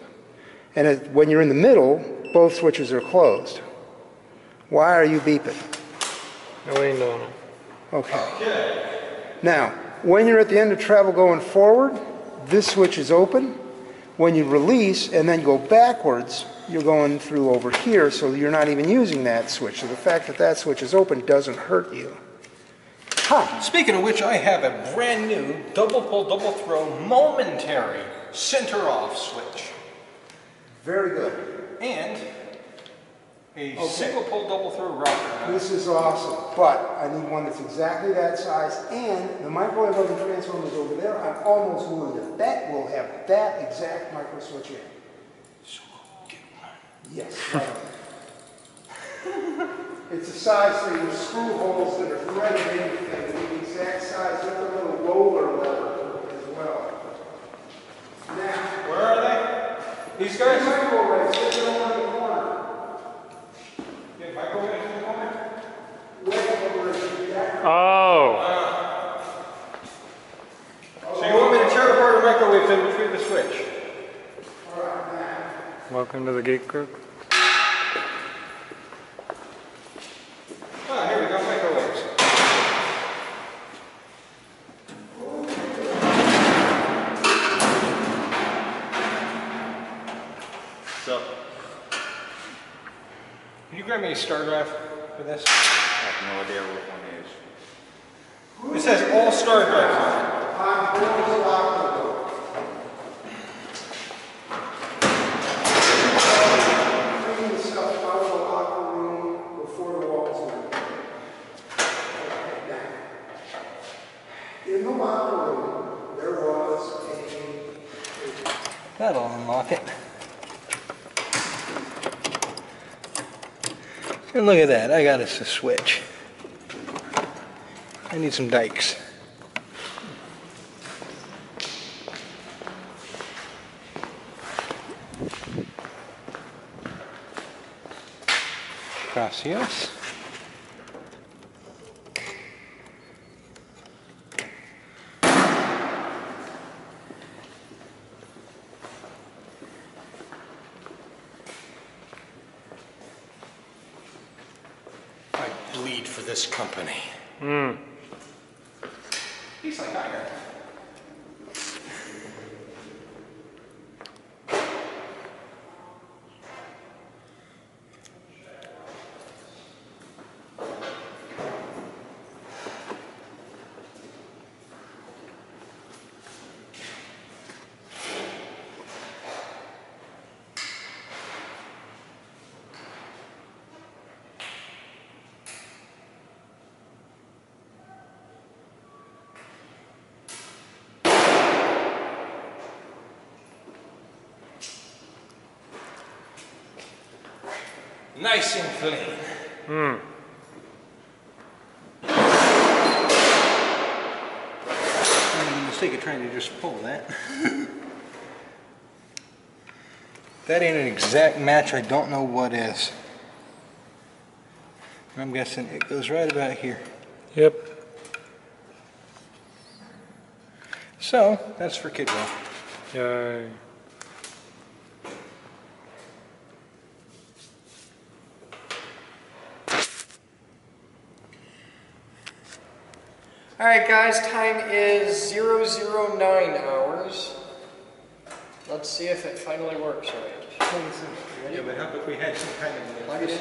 And when you're in the middle, both switches are closed. Why are you beeping? No window. Okay. Now, when you're at the end of travel going forward, this switch is open. When you release and then go backwards, you're going through over here, so you're not even using that switch. So the fact that that switch is open doesn't hurt you. Huh. Speaking of which, I have a brand new double pull, double throw, momentary center off switch. Very good. And a single pull, double throw rocker. This is awesome, but I need one that's exactly that size, and the microwave oven transformer is over there. I'm almost willing to bet we'll have that exact micro switch in. So get one. Yes, right on. It's a size for your screw holes that are threaded in, and the exact size with a little roller lever as well. Now, where are they? These guys? Microwave, sitting over in the corner. Get microwave in the corner? Oh. So you want me to tear apart a microwave to retrieve the switch? Welcome to the geek group. Ah, here we go, microwaves. So, Can you grab me a star drive for this? I have no idea what one is. This has all star drives on it. Bringing the stuff out of the locker room before the walls are in the locker room, there was That'll unlock it. And look at that, I got us a switch. I need some dikes. Gracias. I bleed for this company. He's like iron. Nice and clean. I made a mistake of trying to just pull that. That ain't an exact match. I don't know what is. I'm guessing it goes right about here. Yep. So, that's for Kidwell. Yay. All right, guys, time is 009 hours. Let's see if it finally works right. Yeah, but how about we had some kind of... Plug it in.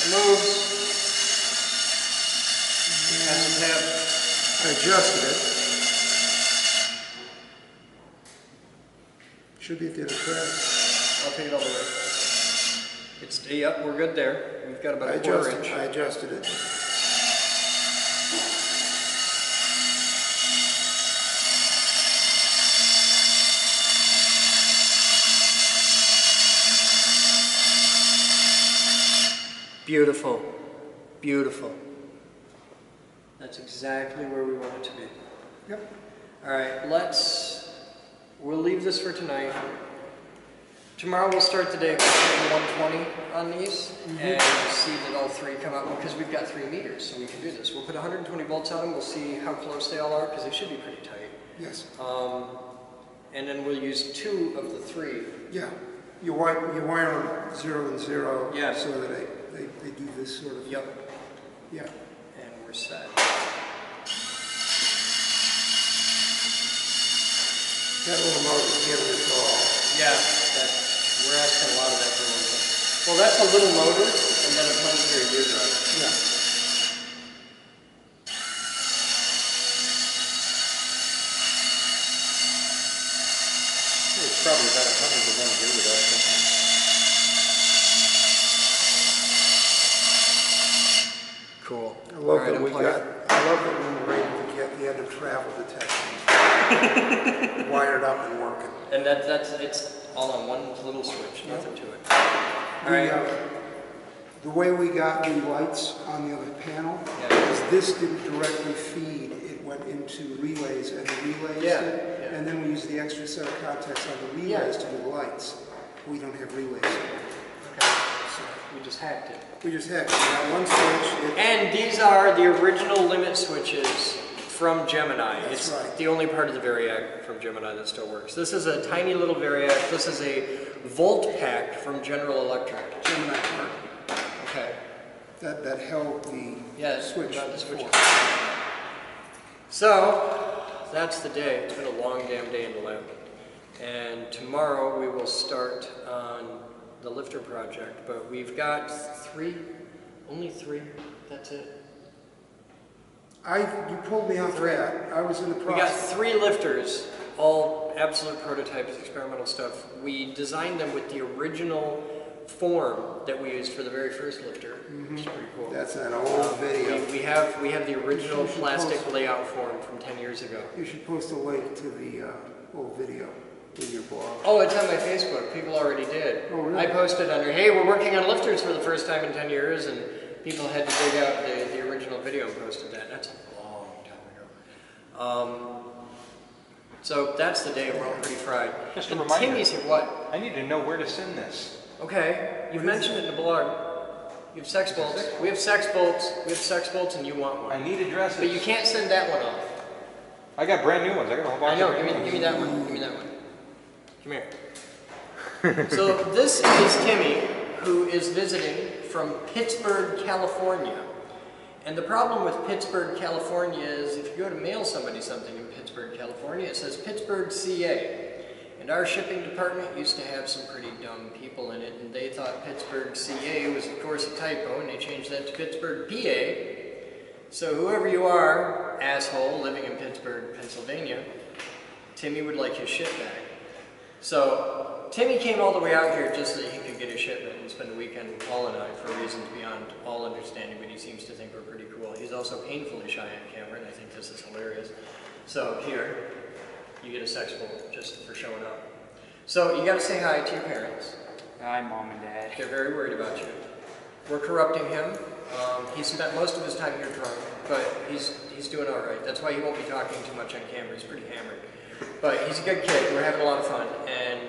It moves. Has a tab. I adjusted it. Should be at the other track. I'll take it all the way. It's, yep, we're good there. We've got about a quarter inch. I adjusted it. Beautiful. Beautiful. That's exactly where we want it to be. Yep. All right, we'll leave this for tonight. Tomorrow we'll start the day shooting 120 on these and see that all three come out because we've got 3 meters, so we can do this. We'll put 120 volts on them. We'll see how close they all are because they should be pretty tight. Yes. And then we'll use 2 of the 3. Yeah. You wire them 0 and 0 Yeah. so that they do this sort of. Yep. Yeah. And we're set. That little motor's giving us all. Yeah, we're asking a lot of that for one thing. Well, that's a little motor and then a planetary gear drive. Yeah. There's probably about 100 of them here with us. Cool. I love that we were able to get the end of travel detection wired up and working. And it's all on one little switch, nothing to it. All right. The way we got the lights on the other panel is this didn't directly feed. It went into relays, and the relays did. And then we used the extra set of contacts on the relays to do the lights. We don't have relays. Okay. So we just hacked it. We just hacked it. Got one switch. And these are the original limit switches from Gemini. That's it's the only part of the Variac from Gemini that still works. This is a tiny little Variac. This is a volt pack from General Electric. Gemini part. Okay. That held the switch. The switches. So that's the day. It's been a long damn day in the lab. And tomorrow we will start on the lifter project, but we've got only three. That's it. You pulled me off that. I was in the process. We got 3 lifters, all absolute prototypes, experimental stuff. We designed them with the original form that we used for the very first lifter, which is pretty cool. That's an old video. We have the original plastic layout form from 10 years ago. You should post a link to the old video in your blog. Oh, it's on my Facebook. People already did. Oh, really? I posted under, hey, we're working on lifters for the first time in 10 years, and people had to dig out the original video and posted that. That's a long time ago. So that's the day. We're all pretty fried. Just a reminder. Timmy's here. What? I need to know where to send this. Okay, you've mentioned it in the blog. You have sex bolts. We have sex bolts. We have sex bolts, and you want one. I need addresses. But you can't send that one off. I got brand new ones. I got a whole bunch. I know. Give me that one. Give me that one. Come here. So this is Timmy, who is visiting from Pittsburgh, California. And the problem with Pittsburgh, California is if you go to mail somebody something in Pittsburgh, California, it says Pittsburgh, CA. And our shipping department used to have some pretty dumb people in it, and they thought Pittsburgh, CA was of course a typo, and they changed that to Pittsburgh, PA. So whoever you are, asshole, living in Pittsburgh, Pennsylvania, Timmy would like his shit back. So Timmy came all the way out here just so that he could get his shipment and spend the weekend with Paul and I for reasons beyond all understanding, but he seems to think we're pretty cool. He's also painfully shy on camera, and I think this is hilarious. So here, you get a sex bolt just for showing up. So you got to say hi to your parents. Hi, Mom and Dad. They're very worried about you. We're corrupting him. He spent most of his time here drunk, but he's doing all right. That's why he won't be talking too much on camera. He's pretty hammered. But he's a good kid. We're having a lot of fun. And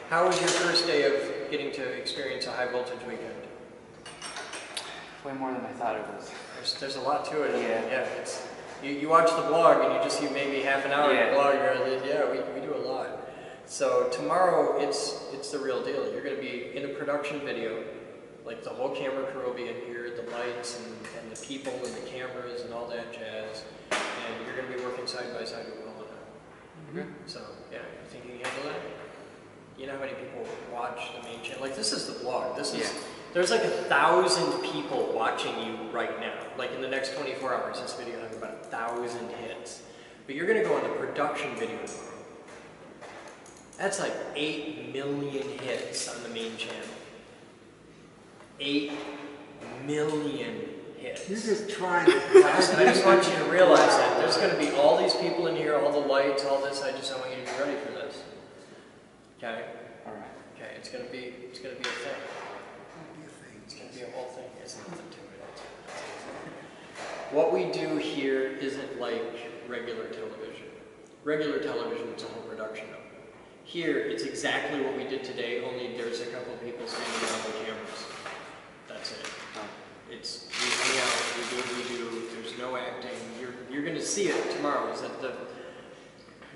how was your first day of getting to experience a high voltage weekend? Way more than I thought it was. There's a lot to it. Yeah. It's, you watch the blog and you just see maybe half an hour of the blog. We do a lot. So tomorrow it's the real deal. You're going to be in a production video. Like the whole camera crew will be in here, the lights and the people and the cameras and all that jazz. And you're going to be working side by side with Paul and I. So yeah, you think you can handle that? You know how many people watch the main channel? Like this is the blog. There's like 1,000 people watching you right now. Like in the next 24 hours, this video will have about 1,000 hits. But you're going to go on the production video tomorrow. That's like 8 million hits on the main channel. 8 million hits. You're just trying to... I just want you to realize that. There's going to be all these people in here, all the lights, all this. I just want you to be ready for this. Okay? All right. Okay, it's going to be a thing. It's going to be a whole thing. There's nothing to it. What we do here isn't like regular television. Regular television is a whole production of it. Here, it's exactly what we did today, only there's a couple of people standing around the cameras. That's it. It's, we hang out, we do what we do, there's no acting. You're going to see it tomorrow. Is that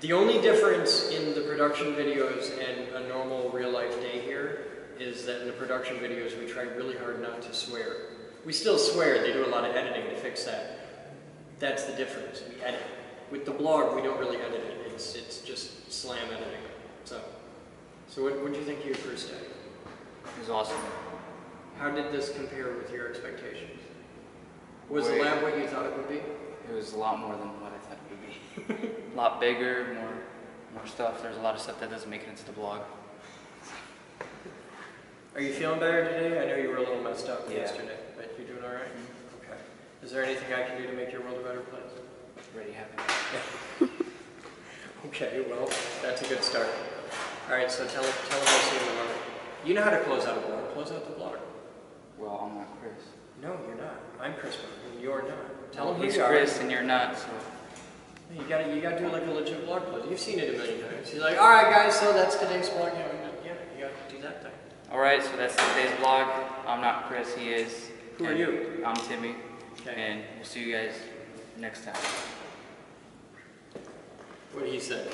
the only difference in the production videos and a normal real life day here is that in the production videos we try really hard not to swear. We still swear, they do a lot of editing to fix that. That's the difference, we edit. With the blog, we don't really edit it, it's just slam editing. So what did you think of your first day? It was awesome. How did this compare with your expectations? Was the lab what you thought it would be? It was a lot more than what I thought it would be. A lot bigger, more stuff. There's a lot of stuff that doesn't make it into the blog. Are you feeling better today? I know you were a little messed up yesterday, but you're doing all right? Okay. Is there anything I can do to make your world a better place? Already happened. Okay, well, that's a good start. All right, so tell them we'll see you tomorrow. You know how to close out a blog. Close out the blog. Well, I'm not Chris. No, you're not. I'm Chris, and you're not. Tell them who he's you are. Chris and you're not, so. You gotta do like a legit blog post. You've seen it a million times. You're like, all right, guys, so that's today's blog. Yeah, you gotta do that thing. All right, so that's today's blog. I'm not Chris. He is. Who are you? I'm Timmy. Okay. And we'll see you guys next time. What did he say?